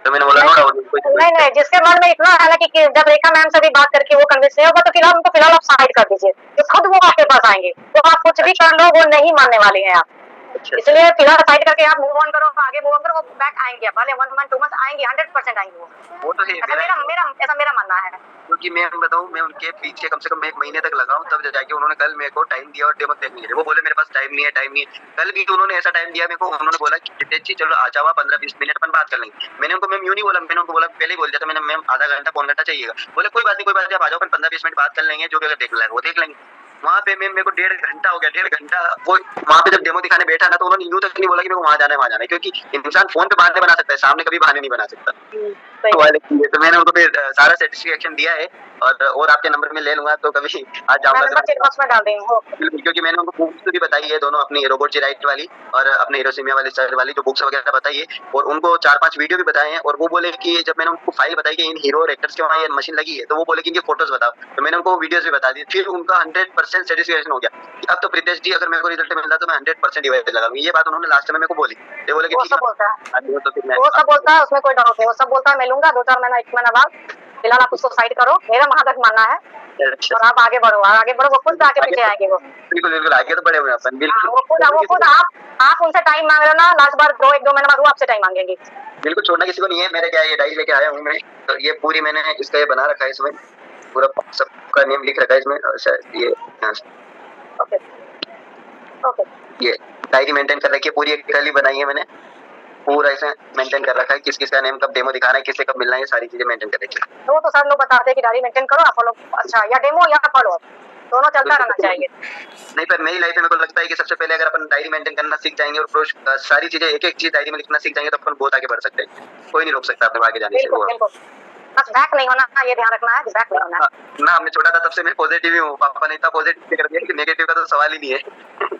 [SPEAKER 3] तो मैंने बोला नो डाउट।
[SPEAKER 1] नहीं, जिसके मन में इतना है ना कि जब रेखा मैम से भी बात करके वो कन्विंस नहीं होगा, तो फिलहाल उनको फिलहाल आप साइड कर दीजिए, तो खुद वो आपके पास आएंगे, तो आप कुछ भी कर लो वो नहीं मानने वाले हैं आप। इसलिए फिलहाल साइड करके आप मूव ऑन करो, आगे मूव ऑन करो, वो बैक आएंगे, भले 1 मंथ 2 मंथ आएंगे, 100% आएंगे
[SPEAKER 3] वो तो है।
[SPEAKER 1] ऐसा मेरा मानना है,
[SPEAKER 3] क्योंकि मैं बताऊं, मैं उनके पीछे कम से कम 1 महीने तक लगाऊं, तब जाके उन्होंने कल मेरे को टाइम दिया और डेमो देखने के लिए। वो बोले मेरे पास टाइम नहीं है। कल भी उन्होंने ऐसा टाइम दिया मेरे को, उन्होंने बोला कि प्रीतेश जी चलो आ जाओ 15-20 मिनट अपन बात कर लेंगे। मैंने उनको मैम यूं नहीं बोला, मैंने उनको बोला पहले ही बोल दिया था मैंने, मैम आधा घंटा पौन घंटा चाहिएगा। बोले कोई बात नहीं आप आ जाओ, 15-20 मिनट बात कर लेंगे, जो भी अगर देखना है वो देख लेंगे। वहाँ पे मैम मेरे को 1.5 घंटा हो गया, 1.5 घंटा वो वहाँ पे जब डेमो दिखाने बैठा ना, तो उन्होंने यूं तक नहीं बोला कि मेरे को वहाँ जाना है, क्योंकि इंसान फोन पे बहाने बना सकता है, सामने कभी बहाने नहीं बना सकता। तो मैंने उनको फिर सारा सेटिस्फेक्शन दिया है, और आपके नंबर में ले लूंगा, तो कभी आज जाऊंगा क्योंकि मैंने उनको बुक्स भी बताई है दोनों, अपनी रोबोट जी राइट वाली और अपने हिरोशिमा वाली सर वाली जो बुक्स वगैरह बताई है, और उनको 4-5 वीडियो भी बताए हैं। और वो बोले कि जब मैंने उनको फाइल बताई कि इन हीरो और एक्टर्स के वहाँ ये मशीन लगी है, तो वो बोले कि इनके फोटोज बताओ, तो मैंने उनको वीडियोज भी बता दी। फिर उनका 100% सेटिस्फेक्शन हो गया कि अब तो प्रीतेश जी अगर मेरे को रिजल्ट मिलता तो मैं 100% डिवाइस लगाऊंगी। ये बात उन्होंने लास्ट में मेरे को बोली, ये बोले कि
[SPEAKER 1] वो सब बोलता है उसमें कोई डाउट नहीं, वो सब बोलता है मैं लूंगा 2-4 महीना 1 महीना बाद। फिलहाल आप उसको साइड करो, मेरा वहां तक मानना है, और आप आगे बढ़ो वो खुद आगे पीछे आएंगे। वो
[SPEAKER 3] बिल्कुल आगे तो बढ़े हुए अपन, बिल्कुल
[SPEAKER 1] वो खुद आप उनसे टाइम मांग रहे हो ना, लास्ट बार 1-2 महीने बाद वो आपसे टाइम मांगेंगे।
[SPEAKER 3] बिल्कुल छोड़ना किसी को नहीं है। मेरे क्या ये डायरी लेके आया हूँ मैं, तो ये पूरी मैंने इसका ये बना रखा है, इसमें पूरा सबका नेम लिख रखा है इसमें, शायद ये
[SPEAKER 1] ओके ओके
[SPEAKER 3] ये डायरी मेंटेन कर रखी है पूरी, एक गली बनाई है मैंने, पूरा ऐसे मेंटेन कर रखा है, किस किस का नेम कब डेमो दिखाना है, किससे कब मिलना है, ये सारी चीजें मेंटेन कर रखी है।
[SPEAKER 1] वो तो सब लोग बताते हैं कि डायरी मेंटेन करो, आप फॉलो, अच्छा, या डेमो या फॉलो, दोनों चलता रहना चाहिए।
[SPEAKER 3] नहीं, पर मेरी लाइफ में मेरे को लगता है कि सबसे पहले अगर अपन डायरी मेंटेन करना सीख जाएंगे और सारी चीजें एक एक चीज डायरी में लिखना सीख जाएंगे तो अपन बहुत आगे बढ़ सकते हैं, कोई नहीं रोक सकता अपने आगे जाने से।
[SPEAKER 1] बिल्कुल बिल्कुल, बस बैक नहीं होना, ये ध्यान रखना है कि बैक नहीं होना है।
[SPEAKER 3] ना, मैं छोटा था तब से मैं पॉजिटिव ही हूँ, पापा ने इतना पॉजिटिव कर दिया कि नेगेटिव का तो सवाल ही नहीं है।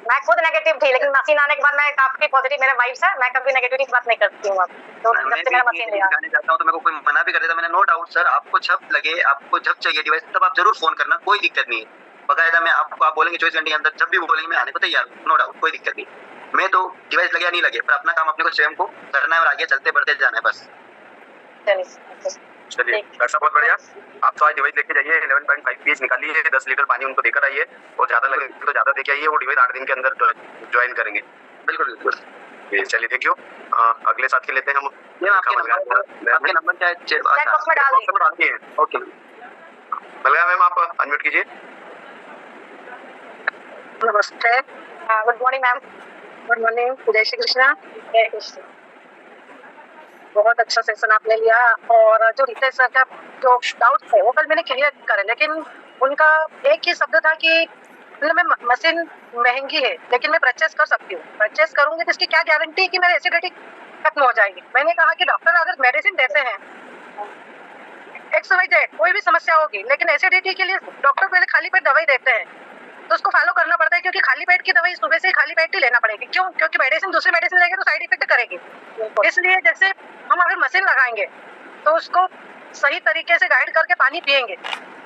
[SPEAKER 1] मैं खुद नेगेटिव थी, लेकिन मशीन आने के बाद मैं काफी पॉजिटिव, मेरा वाइब्स है, मैं कभी नेगेटिव की बात नहीं करती हूँ अब, तो जब से मेरा मशीन लिया।
[SPEAKER 3] जाने जाता हूँ तो मेरे को कोई मना भी कर देता, मैंने नो डाउट सर, आपको जब लगे, आपको जब चाहिए डिवाइस तब आप जरूर फोन करना, कोई दिक्कत नहीं है। बकायदा मैं आपको, आप बोलेंगे 24 घंटे के अंदर, जब भी बोलेंगे मैं आने को तैयार हूँ, नो डाउट, कोई दिक्कत नहीं। मैं तो डिवाइस लगे या नहीं लगे, पर अपना काम अपने को स्वयं को करना है और आगे चलते बढ़ते जाना है बस।
[SPEAKER 2] चलिए डॉक्टर साहब, बहुत बढ़िया। आप तो आज डिवाइस लेके जाइए, 11.5 पीएच निकालिए, 10 लीटर पानी उनको देकर आइए, और ज्यादा लगे तो ज्यादा देके आइए, वो डिवाइस 8 दिन के अंदर ज्वाइन करेंगे।
[SPEAKER 3] बिल्कुल बिल्कुल।
[SPEAKER 2] चलिए थैंक यू। अगले साथी लेते हैं हम।
[SPEAKER 3] आपके नंबर क्या है?
[SPEAKER 1] चैट बॉक्स में डाल दिए।
[SPEAKER 3] ओके
[SPEAKER 2] बलगा मैम, आप अनम्यूट कीजिए।
[SPEAKER 1] नमस्ते, good morning ma'am. Good morning, जय श्री कृष्णा। जय कृष्ण। बहुत अच्छा सेशन आपने लिया, और जो रितेश सर का जो डाउट थे वो कल मैंने क्लियर करे, लेकिन उनका एक ही शब्द था कि मैं मशीन महंगी है लेकिन मैं परचेस कर सकती हूँ, परचेस करूंगी तो इसकी क्या गारंटी है कि मेरी एसिडिटी खत्म हो जाएगी। मैंने कहा कि डॉक्टर अगर मेडिसिन देते हैं XYZ कोई भी समस्या होगी, लेकिन एसिडिटी के लिए डॉक्टर पहले खाली पेट दवाई देते हैं, तो उसको फॉलो करना पड़ता है, क्योंकि खाली पेट की दवाई सुबह से खाली पेट ही लेना पड़ेगी। क्यों? क्योंकि मेडिसिन, दूसरी मेडिसिन लेंगे तो साइड इफेक्ट करेगी। इसलिए जैसे हम अगर मशीन लगाएंगे तो उसको सही तरीके से गाइड करके पानी पिएंगे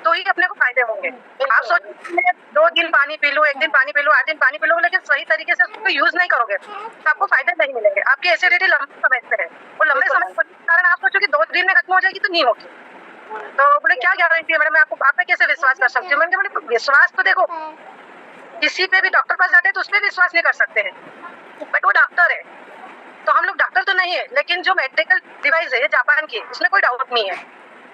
[SPEAKER 1] तो ही अपने को फायदे होंगे। आप सोचिए, मैं 2 दिन पानी पी लूँ, 1 दिन पानी पी लूँ, 8 दिन पानी पी लूँ, लेकिन सही तरीके से उसको यूज नहीं करोगे तो आपको फायदे नहीं मिलेंगे। आपकी एसिडिटी लंबे समय से है, और लंबे समय के कारण आप सोचो कि 2 दिन में खत्म हो जाएगी, तो नहीं होगी। तो बोले क्या गारंटी है मैडम, मैं आपको, आप पे कैसे विश्वास कर सकती हूँ? मैंने बोले विश्वास तो देखो, किसी पे भी डॉक्टर पास जाते हैं तो उस पर विश्वास नहीं कर सकते हैं, बट वो डॉक्टर है, तो हम लोग डॉक्टर तो नहीं है, लेकिन जो मेडिकल डिवाइस है जापान की, उसमें कोई डाउट नहीं है।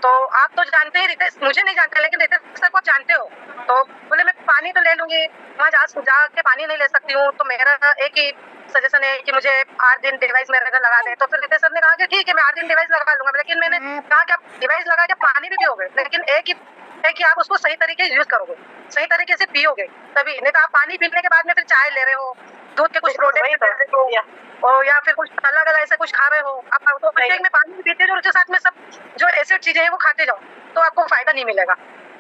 [SPEAKER 1] तो आप तो जानते हैं रितेश, मुझे नहीं जानते, लेकिन रितेश सर को आप जानते हो। तो बोले मैं पानी तो ले लूंगी, वहाँ जाके पानी नहीं ले सकती हूँ, तो मेरा एक ही सजेशन है कि मुझे 8 दिन डिवाइस मेरे घर लगा दे। तो फिर रितेश सर ने कहा कि ठीक है, मैं 8 दिन डिवाइस लगा लूंगा, लेकिन मैंने कहा कि आप डिवाइस लगा के पानी भी पियोगे, लेकिन एक ही है कि आप उसको सही तरीके से यूज करोगे, सही तरीके से पियोगे तभी। नहीं तो आप पानी पीने के बाद में फिर चाय ले रहे हो, दूध के कुछ प्रोडक्ट ले रहे हो, या फिर कुछ अलग अलग ऐसा कुछ खा रहे हो, आप तो में पानी भी पीते हो, उसके साथ में सब जो एसिड चीजें हैं वो खाते जाओ, तो आपको फायदा नहीं मिलेगा।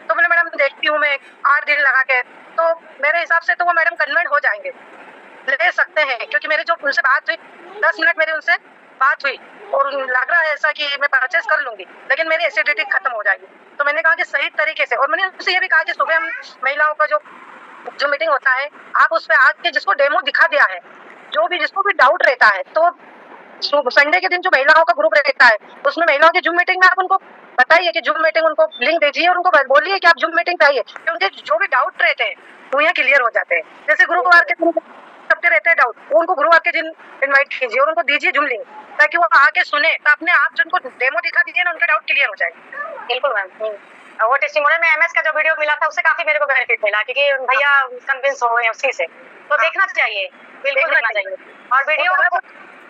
[SPEAKER 1] तो बोले मैडम देखती हूँ मैं 8 दिन लगा के, तो मेरे हिसाब से तो वो मैडम कन्वर्ट हो जाएंगे, ले सकते हैं, क्योंकि मेरी जो उनसे बात हुई 10 मिनट मेरी उनसे बात हुई, और लग रहा है ऐसा कि मैं परचेस कर लूंगी, लेकिन मेरी एसिडिटी खत्म हो जाएगी। तो मैंने कहा कि सही तरीके से, और मैंने उनसे ये भी कहा कि सुबह हम महिलाओं का जो मीटिंग होता है, आप उस पर आके जिसको डेमो दिखा दिया है, जो भी जिसको भी डाउट रहता है, तो संडे के दिन जो महिलाओं का ग्रुप रहता है उसमें महिलाओं की जूम मीटिंग में आप उनको बताइए कि जूम मीटिंग, उनको लिंक दीजिए और उनको बोलिए कि आप जूम मीटिंग पे आइए, क्योंकि जो भी डाउट रहते हैं वो यहाँ क्लियर हो जाते हैं। जैसे गुरुवार के दिन सबके रहते हैं डाउट, उनको गुरुवार के दिन इन्वाइट कीजिए और उनको दीजिए जूम लिंक, ताकि वो आके सुने, तो अपने आप जिनको डेमो दिखा दीजिए ना, उनके डाउट क्लियर हो जाएंगे। बिल्कुल मैम, वो टेस्टिमोनियल में MS का जो वीडियो मिला था उससे काफी मेरे को बेनिफिट मिला, क्योंकि भैया कन्विंस हो गए उसी से, तो देखना चाहिए, बिल्कुल देखना चाहिए। और वीडियो,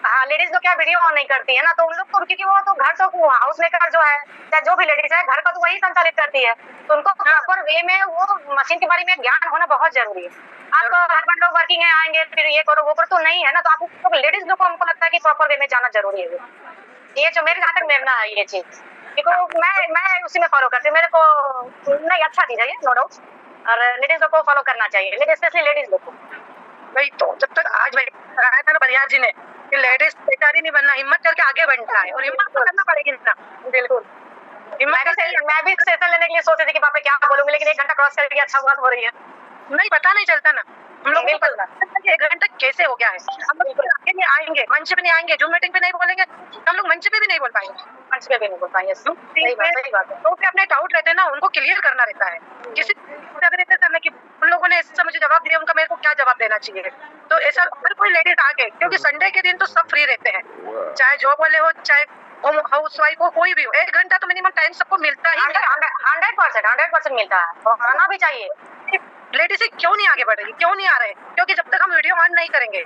[SPEAKER 1] हाँ, लेडीज लोग क्या वीडियो ऑन नहीं करती है ना, तो उन लोग को, क्योंकि वो तो घर तो हाउस मेकर जो है, चाहे जो भी लेडीज है, घर का तो वही संचालित करती है, तो उनको प्रॉपर वे में वो मशीन के बारे में ज्ञान होना बहुत जरूरी है। आप हस्बैंड लोग वर्किंग है, आएंगे फिर ये करो वो करो, तो नहीं है ना, तो आपको लेडीज लोग को हमको लगता है कि प्रॉपर वे में जाना जरूरी है। ये जो मेरे जहाँ तक मेरना है ये चीज, क्योंकि मैं उसी में फॉलो करती हूँ, मेरे को नहीं अच्छा चीज है ये, नो डाउट, और लेडीज लोग को फॉलो करना चाहिए, स्पेशली लेडीज लोग को। वही तो, जब तक आज लगाया था ना बनियान जी ने कि लेडीज बेचारी नहीं बनना, हिम्मत करके आगे बढ़ना है, और हिम्मत तो करना पड़ेगी ना। बिल्कुल, मैं भी सेशन लेने के लिए सोच रही थी कि पापा क्या बोलूंगी, लेकिन 1 घंटा क्रॉस करके अच्छा बात हो रही है, नहीं पता नहीं चलता ना हम लोग को, 1 घंटा कैसे हो गया है। हम लोग आगे नहीं आएंगे, मंच पे नहीं आएंगे, जूम मीटिंग पे नहीं बोलेंगे, हम लोग मंच पे भी नहीं बोल पाएंगे, मंच पे भी नहीं बोल पाएंगे। सही बात है। तो अपने डाउट रहते हैं ना, उनको क्लियर करना रहता है। किसी रहते सामने कि उन लोगों ने ऐसा मुझे जवाब दिया, उनका मेरे को क्या जवाब देना चाहिए। तो ऐसा अगर कोई लेडीज आके, क्योंकि संडे के दिन तो सब फ्री रहते हैं, चाहे जॉब वाले हो चाहे हाउस वाइफ हो, कोई भी हो, 1 घंटा तो मिनिमम टाइम सबको मिलता ही, 100% मिलता है, और आना भी चाहिए।
[SPEAKER 4] लेडीज क्यों नहीं आगे बढ़ रही, क्यों नहीं आ रहे? क्योंकि जब तक हम वीडियो ऑन नहीं करेंगे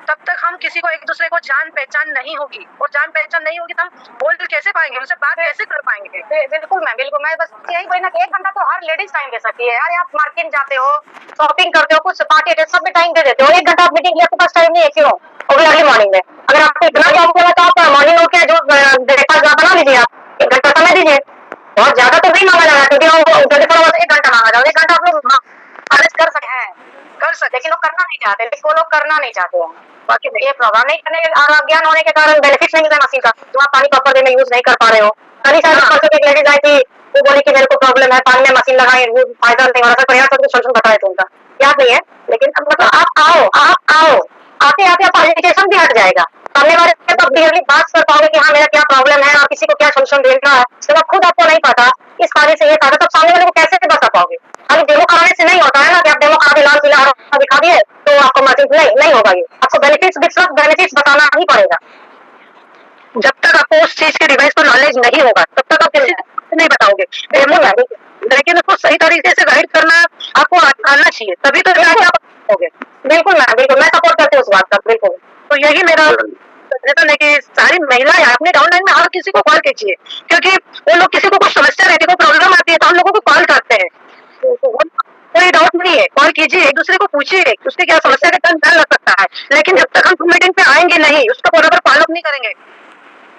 [SPEAKER 4] तब तक हम किसी को एक दूसरे को जान पहचान नहीं होगी, और जान पहचान नहीं होगी तो हम बोल कैसे पाएंगे, उनसे बात कैसे कर पाएंगे?
[SPEAKER 1] बिल्कुल मैं बस यही कोई ना 1 घंटा तो हर लेडीज टाइम दे सकती है यार। आप मार्केट जाते हो, शॉपिंग करते हो, कुछ पार्टी अटेंड, सब में टाइम दे देते हो। 1 घंटा आप मीटिंग के लिए आपके पास टाइम नहीं है, क्यों? और भी अर्ली मॉर्निंग में अगर आपको इतना जॉब करना तो आप मॉर्निंग उठ के जो ब्रेकफास्ट बना लीजिए, आप 1 घंटा समय दीजिए। बहुत ज्यादा तो नहीं मांगा जा रहा, क्योंकि वो 24 आवर्स 1 घंटा मांगा जा रहा है। 1 घंटा आप लोग मैनेज कर सकते हैं, लेकिन लोग करना नहीं चाहते, लेकिन वो लोग करना नहीं चाहते हैं। बाकी ये प्रॉब्लम नहीं करने और अज्ञान होने के कारण बेनिफिट नहीं मिलता मशीन का, जो आप पानी प्रॉपर वे में यूज नहीं कर पा रहे हो। कल ही शायद परसों एक लेडीज आई थी, वो बोली कि मेरे को प्रॉब्लम है, पानी में मशीन लगाई, वो फायदा नहीं हो रहा था, तो यहाँ सब कुछ सोल्यूशन बताया था उनका, याद नहीं है। लेकिन अब मतलब आप आओ, आते आते आपका एजुकेशन भी हट जाएगा। सामने वाले से आप क्लियरली बात कर पाओगे कि हाँ मेरा क्या प्रॉब्लम है और किसी को क्या सोल्यूशन देना है। जब आप खुद आपको नहीं पता इस कार्य से ये था, तो सामने वाले को कैसे बता पाओगे? खाली डेमो कराने से नहीं होता है ना कि आप डेमो करा के लाल किला दिखा दिए तो आपको मशीन नहीं होगा। ये आपको बेनिफिट्स बताना ही पड़ेगा। जब तक आपको उस चीज के डिवाइस को नॉलेज नहीं होगा तब तक आप किसी को नहीं बताओगे डेमो में, लेकिन उसको सही तरीके से गाइड करना आपको आना चाहिए, तभी तो जाके आप होगे। बिल्कुल मैं सपोर्ट करती हूँ उस बात का, बिल्कुल। तो यही मेरा सजेशन है कि सारी महिलाएं अपने डाउनलाइन में हर किसी को कॉल कीजिए, क्योंकि वो लोग किसी को कुछ समस्या रहती है, कोई प्रॉब्लम आती है तो हम लोगों को कॉल करते हैं। कोई डाउट नहीं है, कॉल कीजिए, एक दूसरे को पूछिए उसकी क्या समस्या का डर लग सकता है। लेकिन जब तक हम मीटिंग पे आएंगे नहीं, उसका बराबर फॉलो नहीं करेंगे,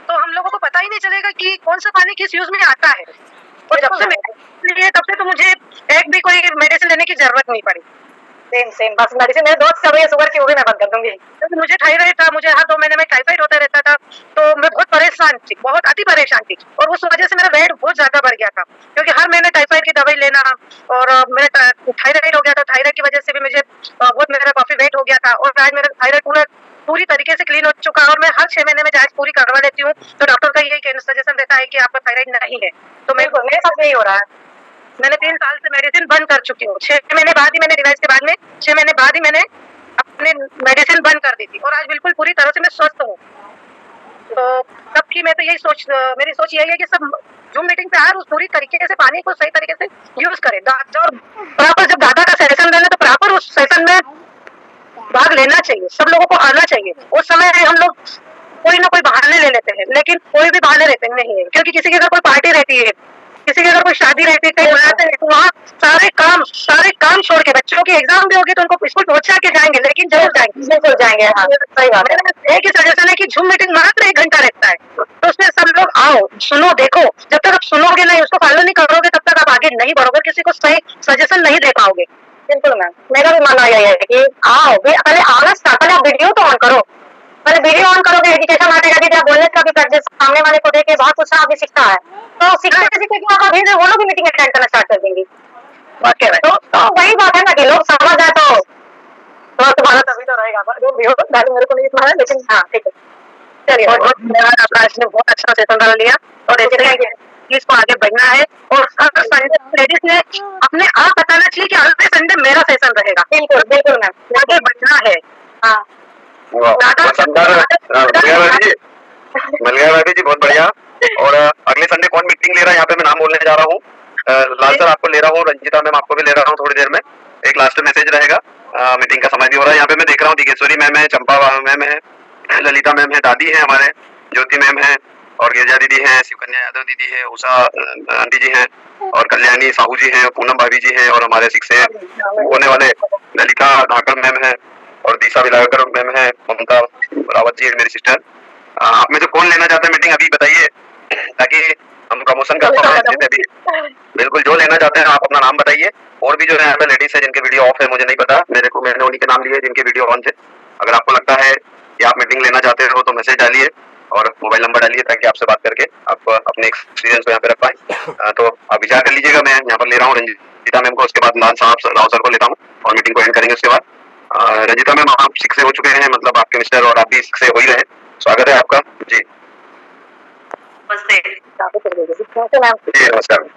[SPEAKER 1] तो हम लोगों को पता ही नहीं चलेगा कि कौन सा पानी किस यूज में आता है। और जब से मैं तब से तो मुझे एक भी कोई मेडिसिन लेने की जरूरत नहीं पड़ी। सेम बस मेडिसिन मेरे दोस्त सब शुगर की, वो भी मैं बंद कर दूंगी, क्योंकि मुझे थायराइड था, मुझे हर 2 महीने में टाइफाइड होता रहता था, तो मैं बहुत परेशान थी, बहुत अति परेशान थी। और उस वजह से मेरा वेट बहुत ज्यादा बढ़ गया था, क्योंकि हर महीने टाइफाइड की दवाई लेना, और मेरा थायराइड हो गया था। थायराइड की वजह से भी मुझे बहुत मेरा काफी वेट हो गया था, और आज मेरा थायराइड पूरी तरीके से क्लीन हो चुका है, और मैं हर 6 महीने में जांच पूरी करवा लेती हूँ। तो डॉक्टर का यही सजेशन देता है कि आपका थायराइड नहीं है। तो मेरे साथ यही हो रहा है। मैंने 3 साल से मेडिसिन बंद कर चुकी हूँ। 6 महीने बाद ही मैंने डिवाइस के बाद में 6 महीने बाद ही मैंने अपने मेडिसिन बंद कर दी थी, और आज बिल्कुल पूरी तरह से मैं स्वस्थ हूँ। तो तब की मैं तो यही मेरी सोच यही है कि सब जूम मीटिंग पे आए, उस पूरी तरीके से पानी को सही तरीके से यूज करें। प्रॉपर जब दादा का सेशन देना तो प्रॉपर उस सेशन में भाग लेना चाहिए, सब लोगों को आना चाहिए। उस समय हम लोग कोई ना कोई बहाने ले लेते हैं, लेकिन कोई भी बहाने रहते नहीं है, क्योंकि किसी की अगर कोई पार्टी रहती है, किसी की अगर कोई शादी रहती है, कहीं बुलाते हैं, तो वहाँ सारे काम छोड़ के, बच्चों की एग्जाम भी होगी तो उनको स्कूल पहुंचा के जाएंगे, लेकिन जरूर जाएंगे। हाँ, सही बात है। एक ही सजेशन है कि जूम मीटिंग मात्र 1 घंटा रहता है, तो उसमें सब लोग आओ, सुनो, देखो। जब तक आप सुनोगे नहीं, उसको फॉलो नहीं करोगे, तब तक आप आगे नहीं बढ़ोगे, किसी को सही सजेशन नहीं दे पाओगे। बिल्कुल मैम, मेरा भी मानना यही है कि आओ, पहले आना स्टार्ट, पहले आप वीडियो तो ऑन करो, पहले वीडियो ऑन करोगे, एजुकेशन आएगा, कि आप बोलने का भी प्रैक्टिस, सामने वाले को देखे बहुत कुछ आगे सीखता है, तो सीखते क्या होगा, धीरे वो लोग भी मीटिंग अटेंड करना स्टार्ट कर देंगे। तो वही बात है ना कि लोग समझ जाए तो तुम्हारा तभी तो रहेगा। मेरे को नहीं इतना है, लेकिन हाँ ठीक है, चलिए बहुत धन्यवाद आपका, इसने बहुत अच्छा सेशन डाल लिया, और ऐसे रहेंगे इसको आगे बढ़ना है। और संडे लेडीज ने अपने आप बताना चाहिए कि अगले संडे मेरा सेशन रहेगा। बिल्कुल मैम, आगे बढ़ना है। हाँ
[SPEAKER 2] मलगा जी, बहुत बढ़िया। और अगले संडे कौन मीटिंग ले रहा है यहाँ पे मैं नाम बोलने जा रहा हूँ। लाल सर आपको ले रहा हूँ, रंजिता मैम आपको भी ले रहा हूँ थोड़ी देर में, एक लास्ट मैसेज रहेगा। मीटिंग का समय भी हो रहा है। यहाँ पे मैं देख रहा हूँ दिगेश्वरी मैम है, चंपा मैम है, ललिता मैम है, दादी है हमारे, ज्योति मैम है, और गिरजा दीदी है, शिवकन्या यादव दीदी है, उषा आंटी जी हैं, और कल्याणी साहू जी हैं, पूनम भाभी जी हैं, और हमारे शिक्षक होने वाले ललिता धाकड़ मैम है, और दिशा विलाकर मैम है, ममता रावत जी है मेरी सिस्टर। आप में से कौन लेना चाहते हैं मीटिंग अभी बताइए, ताकि हम प्रमोशन कर पाए अभी। बिल्कुल, जो लेना चाहते हैं आप अपना नाम बताइए। और भी जो है यहाँ पे लेडीज है जिनके वीडियो ऑफ है, मुझे नहीं पता, मैंने उन्हीं के नाम लिए जिनके वीडियो ऑन थे। अगर आपको लगता है कि आप मीटिंग लेना चाहते हो तो मैसेज डालिए और मोबाइल नंबर डालिए, ताकि आपसे बात करके आप अपने एक्सपीरियंस को यहाँ पे रख पाए। तो आप विचार कर लीजिएगा। मैं यहाँ पर ले रहा हूँ रंजिता मैम को, उसके बाद राव सर को लेता हूँ और मीटिंग को एंड करेंगे। उसके बाद रंजिता मैम, आप शिक्षक हो चुके हैं, मतलब आपके मिस्टर और आप भी शिक्षक हो ही रहे, स्वागत है आपका जी।
[SPEAKER 5] नमस्ते
[SPEAKER 2] नमस्कार
[SPEAKER 5] मैम।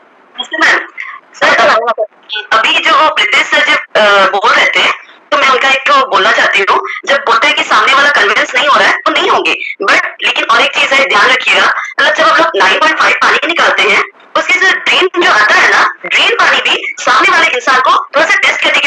[SPEAKER 5] सर, अभी जो ब्रिटिश सर जब बोल रहे थे, तो मैं उनका एक तो बोलना चाहती हूँ, जब बोलते हैं कि सामने वाला कन्विंस नहीं हो रहा है तो नहीं होंगे, बट लेकिन और एक चीज है, ध्यान रखिएगा, मतलब जब हम लोग 9.5 पानी निकालते हैं, उसके जो ड्रेन जो आता है ना, ड्रेन पानी भी सामने वाले इंसान को थोड़ा सा टेस्ट करने के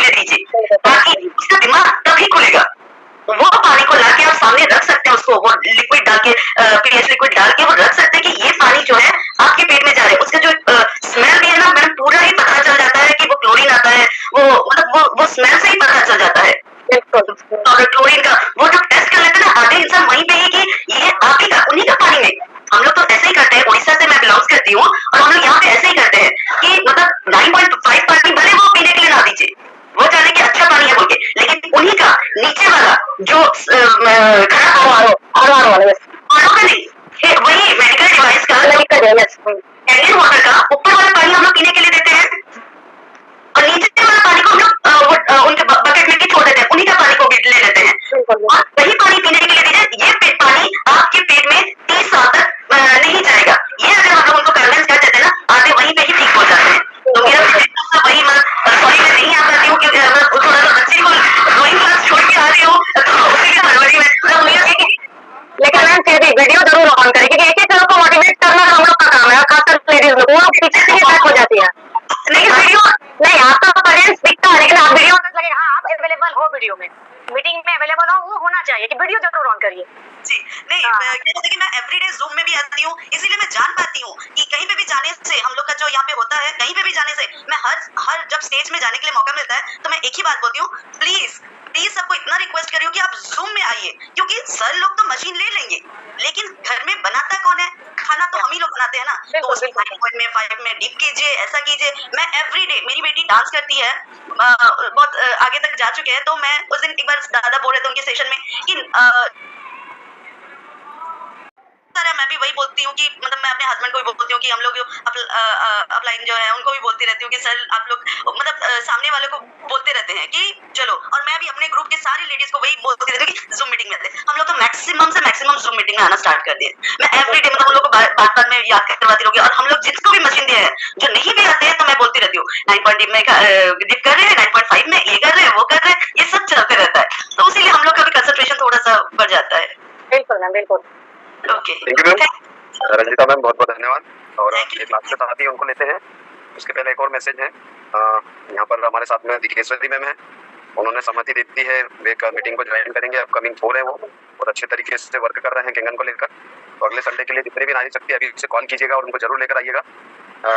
[SPEAKER 5] वो स्मेल से ही पता चल जाता है।
[SPEAKER 1] बिल्कुल
[SPEAKER 5] और क्लोरीन का वो जब टेस्ट कर लेते हैं ना, आधे इंसान वहीं पे ही कि ये आप ही का उन्हीं का पानी में। हम लोग तो ऐसे ही करते हैं, उड़ीसा से मैं बिलोंग करती हूँ, और हम लोग यहाँ पे ऐसे ही करते हैं कि मतलब 9.5 पानी भले वो पीने के लिए ना दीजिए, वो जाने कि अच्छा पानी है बोल के, लेकिन उन्हीं का नीचे वाला जो खराब का नहीं, वही मेडिकल डिवाइस का इंडियन वाटर का ऊपर वाला पानी हम लोग पीने के लिए देते हैं, और नीचे वाला पानी को हम लोग उनके बकेट में छोड़ देते हैं, उन्हीं का पानी को भी ले लेते हैं, और वही पानी पीने के लिए दीजिए। ये पानी आपके पेट में 30 साल तक नहीं जाएगा। ये अगर हम लोग उनको कन्विंस कर देते हैं ना, आधे वहीं पे ही ठीक हो जाते हैं। तो मेरा वही सॉरी मैं नहीं आ पाती हूँ, क्योंकि मैं थोड़ा सा बच्चे को ड्राइंग क्लास छोड़ के आ रही हूँ, तो उसी के हड़बड़ी में
[SPEAKER 1] लेकिन मैम फिर भी वीडियो जरूर ऑन करें, क्योंकि एक एक लोग को मोटिवेट करना हम लोग का काम है, खासकर लेडीज लोग, वो पीछे से बैक हो जाती है। नहीं वीडियो नहीं, आपका प्रेजेंस दिखता है, लेकिन आप वीडियो में लगे, हाँ आप अवेलेबल हो, वीडियो में मीटिंग में अवेलेबल हो, वो होना चाहिए कि वीडियो जरूर ऑन करिए।
[SPEAKER 5] जी नहीं, जैसे कि मैं एवरीडे जूम में भी आती हूँ, इसीलिए मैं जान पाती हूँ कि कहीं पे भी जाने से हम लोग का जो यहाँ पे होता है, कहीं पे भी जाने से मैं हर जब स्टेज में जाने के लिए मौका मिलता है तो मैं एक ही बात बोलती हूँ, प्लीज सबको इतना रिक्वेस्ट करी हूँ कि आप जूम में आइए, क्योंकि सर लोग तो मशीन ले लेंगे, लेकिन घर में बनाता कौन है? खाना तो हम ही लोग बनाते हैं ना, तो उसमें 5 में डिप कीजिए, ऐसा कीजिए। मैं एवरीडे, मेरी बेटी डांस करती है, बहुत आगे तक जा चुके हैं, तो मैं उस दिन एक बार दादा बोल रहे थे उनके सेशन में कि मैं भी वही बोलती हूँ कि मतलब मैं अपने हस्बैंड को भी बोलती हूँ कि हम लोग अपलाइन जो है उनको भी बोलती रहती हूँ कि सर आप लोग मतलब सामने वाले को बोलते रहते हैं कि चलो, और मैं भी अपने ग्रुप के सारी लेडीज को वही बोलती रहती हूँ कि जूम मीटिंग में आते हैं। हम लोग तो मैक्सिमम से मैक्सिमम जूम मीटिंग में आना स्टार्ट कर दिए। मैं एवरीडे मतलब हम लोग को बात में याद करवाती रहूंगी, और हम लोग जिसको भी मशीन दिया है, जो नहीं भी आते हैं तो मैं बोलती रहती हूँ 9.5 में डिप कर रहे हैं, 9.5 में ये कर रहे हैं, वो कर रहे हैं, ये सब चलते रहता है, तो इसीलिए हम लोग का भी कंसंट्रेशन थोड़ा सा बढ़ जाता है।
[SPEAKER 1] बिल्कुल मैम, बिल्कुल।
[SPEAKER 5] Okay,
[SPEAKER 2] thank you ma'am. Ranjita ma'am बहुत बहुत धन्यवाद। और एक लास्ट के साथ ही उनको लेते हैं, उसके पहले एक और मैसेज है। यहाँ पर हमारे साथ में दिखेश्वरी मैम है, उन्होंने सहमति दे दी है, वे मीटिंग को ज्वाइन करेंगे। अपकमिंग 4 है, वो बहुत अच्छे तरीके से वर्क कर रहे हैं केंगन को लेकर। तो अगले संडे के लिए जितने भी नारी शक्ति अभी से कॉल कीजिएगा और उनको जरूर लेकर आइएगा।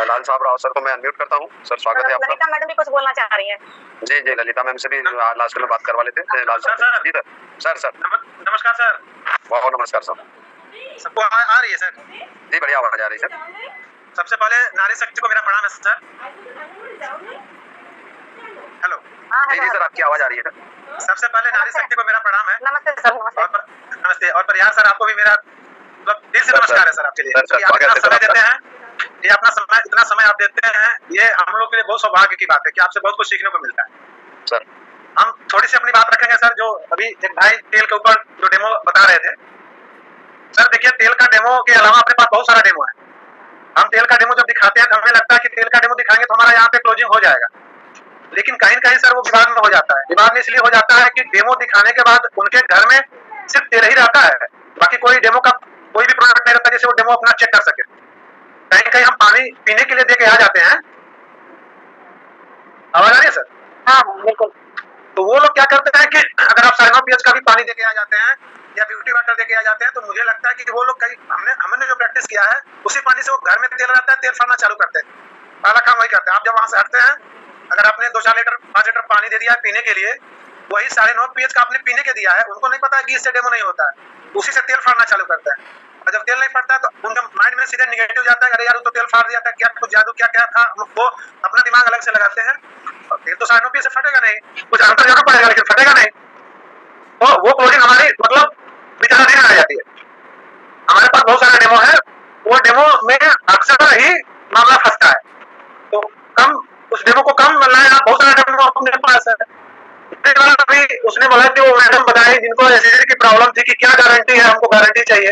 [SPEAKER 2] लाल साहब राव सर को मैं अनम्यूट करता हूँ। सर स्वागत है आपका।
[SPEAKER 1] ललिता मैडम भी कुछ बोलना चाह रही है।
[SPEAKER 2] जी जी, ललिता मैम से भी लास्ट में बात करवा लेते हैं। लाल सर जी सर
[SPEAKER 6] नमस्कार सर।
[SPEAKER 2] बहुत नमस्कार सर।
[SPEAKER 6] सबको आ रही है सर?
[SPEAKER 2] जी बढ़िया आवाज आ रही है सर।
[SPEAKER 6] सबसे पहले नारी शक्ति को मेरा प्रणाम है सर। हेलो।
[SPEAKER 2] जी जी सर, आपकी आवाज आ रही है सर।
[SPEAKER 6] सबसे पहले नारी शक्ति को मेरा प्रणाम है।
[SPEAKER 1] नमस्ते सर।
[SPEAKER 6] नमस्ते। और प्रयास सर, आपको भी मेरा दिल से नमस्कार है सर आपके लिए, कि आप इतना समय देते हैं, ये अपना समय, इतना समय आप देते हैं, ये हम लोग के लिए बहुत सौभाग्य की बात है कि आपसे बहुत कुछ सीखने को मिलता है
[SPEAKER 2] सर।
[SPEAKER 6] हम थोड़ी सी अपनी बात रखेंगे सर। जो अभी एक भाई तेल के ऊपर जो डेमो बता रहे थे सर, देखिए तेल का डेमो के अलावा अपने पास बहुत सारा डेमो है। हम तेल का डेमो जब दिखाते हैं तो हमें लगता है कि तेल का डेमो दिखाएंगे तो हमारा यहाँ पे क्लोजिंग हो जाएगा, लेकिन कहीं न कहीं सर वो विवाद में हो जाता है। विवाद में इसलिए हो जाता है कि डेमो दिखाने के बाद उनके घर में सिर्फ तेल ही रहता है, बाकी कोई डेमो का कोई भी प्रोडक्ट नहीं रहता जिससे वो डेमो अपना चेक कर सके। कहीं कहीं हम पानी पीने के लिए दे के आ जाते हैं। आवाज आ रही है सर?
[SPEAKER 1] हाँ बिल्कुल।
[SPEAKER 6] तो वो लोग क्या करते हैं कि अगर आप 9.5 pH का भी पानी दे के आ जाते हैं या ब्यूटी वाटर दे के आ जाते हैं, तो मुझे लगता है कि वो लोग कहीं हमने जो प्रैक्टिस किया है उसी पानी से वो घर में तेल रहता है, तेल फाड़ना चालू करते हैं। पहला काम वही करते हैं। आप जब वहां से हटते हैं, अगर आपने 2-4 लीटर 5 लीटर पानी दे दिया है पीने के लिए, वही 9.5 pH का आपने पीने के दिया है, उनको नहीं पता है कि इससे डेमो नहीं होता है, उसी से तेल फाड़ना चालू करते हैं। और जब तेल नहीं फटता है तो उनका माइंड में सीधे निगेटिव जाता है, अरे यार वो तो तेल फाड़ दिया था, क्या कुछ जादू क्या क्या था, वो अपना दिमाग अलग से लगाते हैं। और तेल तो 9.5 pH से फटेगा नहीं, कुछ अंतर जरूर पड़ेगा लेकिन फटेगा नहीं। तो वो क्लोजिंग हमारी मतलब विचाराधीन आ जाती है। हमारे पास बहुत सारा डेमो है, वो डेमो में अक्सर ही मामला फंसता है। तो कम उस डेमो को कम लाए, आप बहुत सारा डेमो अपने पास है। अभी उसने बोला कि वो मैडम बताई जिनको एसिडिटी की प्रॉब्लम थी कि क्या गारंटी है, हमको गारंटी चाहिए।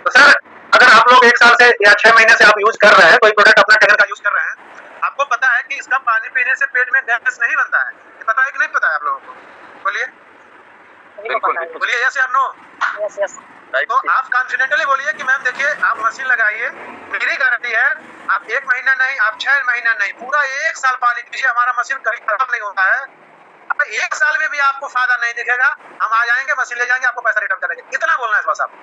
[SPEAKER 6] तो सर अगर आप लोग 1 साल से या 6 महीने से आप यूज कर रहे हैं, कोई प्रोडक्ट अपना कैनन का यूज कर रहे हैं, आपको पता है कि इसका पानी पीने से पेट में गैस नहीं बनता है। ये पता है कि नहीं पता है आप लोगों को? बोलिए बोलिए, यस या नो?
[SPEAKER 1] यस।
[SPEAKER 6] तो आप कॉन्फिडेंटली बोलिए कि मैम देखिए आप मशीन लगाइए, मेरी गारंटी है, आप 1 महीना नहीं, आप 6 महीना नहीं, पूरा 1 साल पानी पीजिए, हमारा मशीन कभी खराब नहीं होता है। 1 साल में भी आपको फायदा नहीं दिखेगा, हम आ जाएंगे, मशीन ले जाएंगे, आपको पैसा रिटर्न करेंगे। इतना बोलना है बस आपको।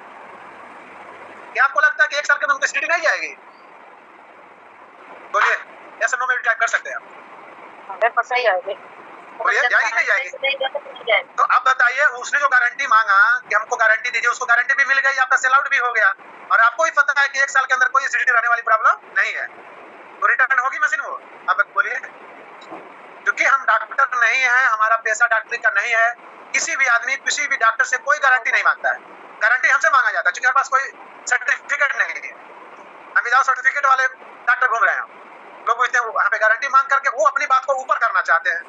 [SPEAKER 6] क्या आपको लगता है कि 1 साल के अंदर उनकी एसिडिटी नहीं जाएगी? बोलिए, यस और नो में टाइप कर सकते हैं आप।
[SPEAKER 1] 100% आएगी।
[SPEAKER 6] बोलिए, जाएगी कि नहीं जाएगी? तो आप बताइए, उसने जो गारंटी मांगा कि हमको गारंटी दीजिए, उसको गारंटी भी मिल गई, आपका सेल आउट भी हो गया, और आपको भी पता है कि 1 साल के अंदर कोई एसिडिटी रहने वाली प्रॉब्लम नहीं है, तो रिटर्न होगी मशीन वो? आप बोलिए। क्योंकि हम डॉक्टर नहीं है, हमारा पैसा डॉक्टरी का नहीं है, किसी भी आदमी किसी भी डॉक्टर से कोई गारंटी नहीं मांगता है, गारंटी हमसे मांगा जाता है, क्योंकि हमारे पास कोई सर्टिफिकेट नहीं है, हम विदाउट सर्टिफिकेट वाले डॉक्टर घूम रहे हैं। लोग पूछते हैं वहाँ पे गारंटी मांग करके वो अपनी बात को ऊपर करना चाहते हैं,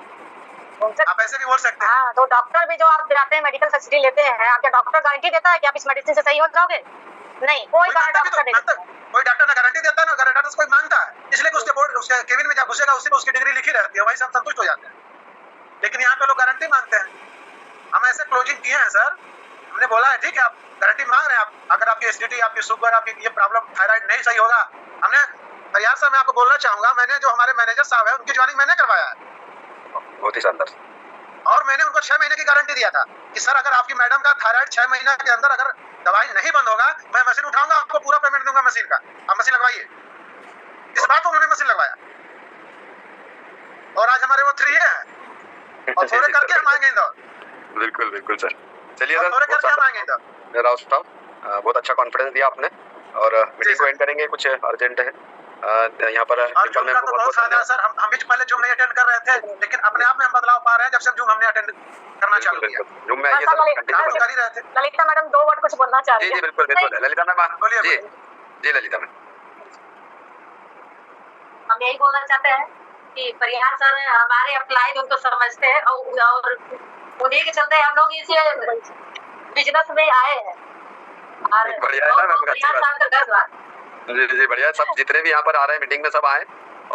[SPEAKER 6] आप ऐसे भी बोल सकते हैं।
[SPEAKER 1] हाँ, तो डॉक्टर भी जो आप जाते हैं मेडिकल फैसिलिटी लेते हैं, आपके डॉक्टर गारंटी देता है कि आप इस मेडिसिन से सही हो जाओगे? नहीं, कोई गारंटी नहीं देता।
[SPEAKER 6] कोई डॉक्टर ना गारंटी देता है ना डॉक्टर से कोई मांगता है, इसलिए कि उसके बोर्ड उसके केबिन में जब घुसेगा उसी में उसकी डिग्री लिखी रहती है, वही सब संतुष्ट हो जाते हैं। लेकिन यहाँ पे लोग गारंटी मांगते हैं। हम ऐसे क्लोजिंग किए हैं सर, हमने बोला है ठीक है आप गारंटी मांग रहे हैं, आप अगर आपकी एसिडिटी, आपकी शुगर, आपकी ये प्रॉब्लम थायराइड नहीं सही होगा, हमने तैयार साहब मैं आपको बोलना चाहूंगा, मैंने जो हमारे मैनेजर साहब है उनकी ज्वाइनिंग मैंने करवाया है,
[SPEAKER 2] बहुत ही शानदार।
[SPEAKER 6] और मैंने उनको 6 महीने की गारंटी दिया था कि सर अगर आपकी मैडम का थायराइड 6 महीने के अंदर अगर दवाई नहीं बंद होगा, मैं मशीन उठाऊंगा, आपको पूरा पेमेंट दूंगा मशीन का, आप मशीन लगवाइए। इस बात को उन्होंने मशीन लगवाया, और आज हमारे वो 3 है, और थोड़े करके हम आएंगे इंदौर।
[SPEAKER 2] बिल्कुल बिल्कुल सर, चलिए सर,
[SPEAKER 6] थोड़े करके हम आएंगे इंदौर।
[SPEAKER 2] राव साहब बहुत अच्छा कॉन्फिडेंस दिया आपने, और मीटिंग को एंड करेंगे, कुछ अर्जेंट है यहाँ पर।
[SPEAKER 6] और जूम का तो बहुत फायदा है सर, हम भी पहले जूम नहीं अटेंड कर रहे थे, लेकिन अपने आप में हम बदलाव पा रहे हैं जब से जूम हमने अटेंड करना चालू किया।
[SPEAKER 2] जूम में आइए सर, कंटिन्यू
[SPEAKER 6] कर ही रहे थे।
[SPEAKER 1] ललिता मैडम 2 वर्ड कुछ बोलना चाह रही
[SPEAKER 2] जी
[SPEAKER 1] है।
[SPEAKER 2] जी बिल्कुल बिल्कुल, ललिता मैम
[SPEAKER 6] बोलिए,
[SPEAKER 2] जी
[SPEAKER 6] बोलिए।
[SPEAKER 2] जी ललिता मैम।
[SPEAKER 7] हम यही बोलना चाहते हैं कि परिहार सर हमारे अप्लाइड उनको समझते हैं, और उन्हीं के चलते हम लोग इस बिजनेस में आए हैं, और
[SPEAKER 2] बढ़िया है ना,
[SPEAKER 7] परिहार साहब का धन्यवाद।
[SPEAKER 2] जी जी बढ़िया, सब जितने भी यहाँ पर आ रहे हैं मीटिंग में सब आए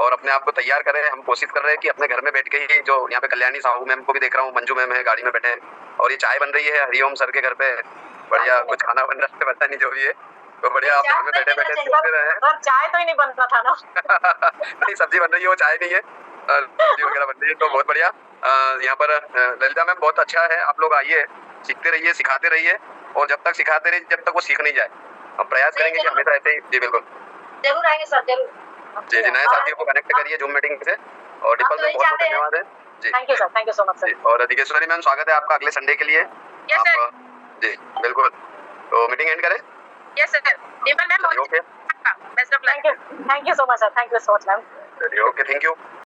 [SPEAKER 2] और अपने आप को तैयार करें। हम कोशिश कर रहे हैं कि अपने घर में बैठ के ही, जो यहाँ पे कल्याणी साहू मैम को भी देख रहा हूँ, मंजू मैम है गाड़ी में बैठे हैं, और ये चाय बन रही है हरिओम सर के घर पे, बढ़िया कुछ खाना बन रहा है, पता नहीं जो भी है, तो बढ़िया आप घर में बैठे बैठे सुनते रहे।
[SPEAKER 1] सर चाय तो ही नहीं बनता था ना।
[SPEAKER 2] नहीं सब्जी बन रही है, वो चाय नहीं है, सब्जी वगैरह बन रही है, तो बहुत बढ़िया। यहाँ पर ललिता मैम बहुत अच्छा है, आप लोग आइए, सीखते रहिए, सिखाते रहिए, और जब तक सिखाते रहिए जब तक वो सीख नहीं जाए, हम प्रयास करेंगे कि हमेशा ऐसे ही। जी बिल्कुल,
[SPEAKER 7] जरूर आएंगे सर, जरूर।
[SPEAKER 2] जी जी, नए साथियों को कनेक्ट करिए जूम मीटिंग से, और डिम्पल मैम बहुत बहुत धन्यवाद है जी।
[SPEAKER 1] Thank you sir, thank you so much sir.
[SPEAKER 2] और दिगेश्वरी मैम स्वागत है आपका अगले संडे के लिए।
[SPEAKER 4] यस सर,
[SPEAKER 2] आप जी बिल्कुल, तो मीटिंग एंड करें।
[SPEAKER 4] Yes sir, Dimple ma'am
[SPEAKER 2] okay,
[SPEAKER 4] best of luck.
[SPEAKER 1] Thank you so much sir, thank you so much ma'am.
[SPEAKER 2] चलिए ओके, थैंक यू।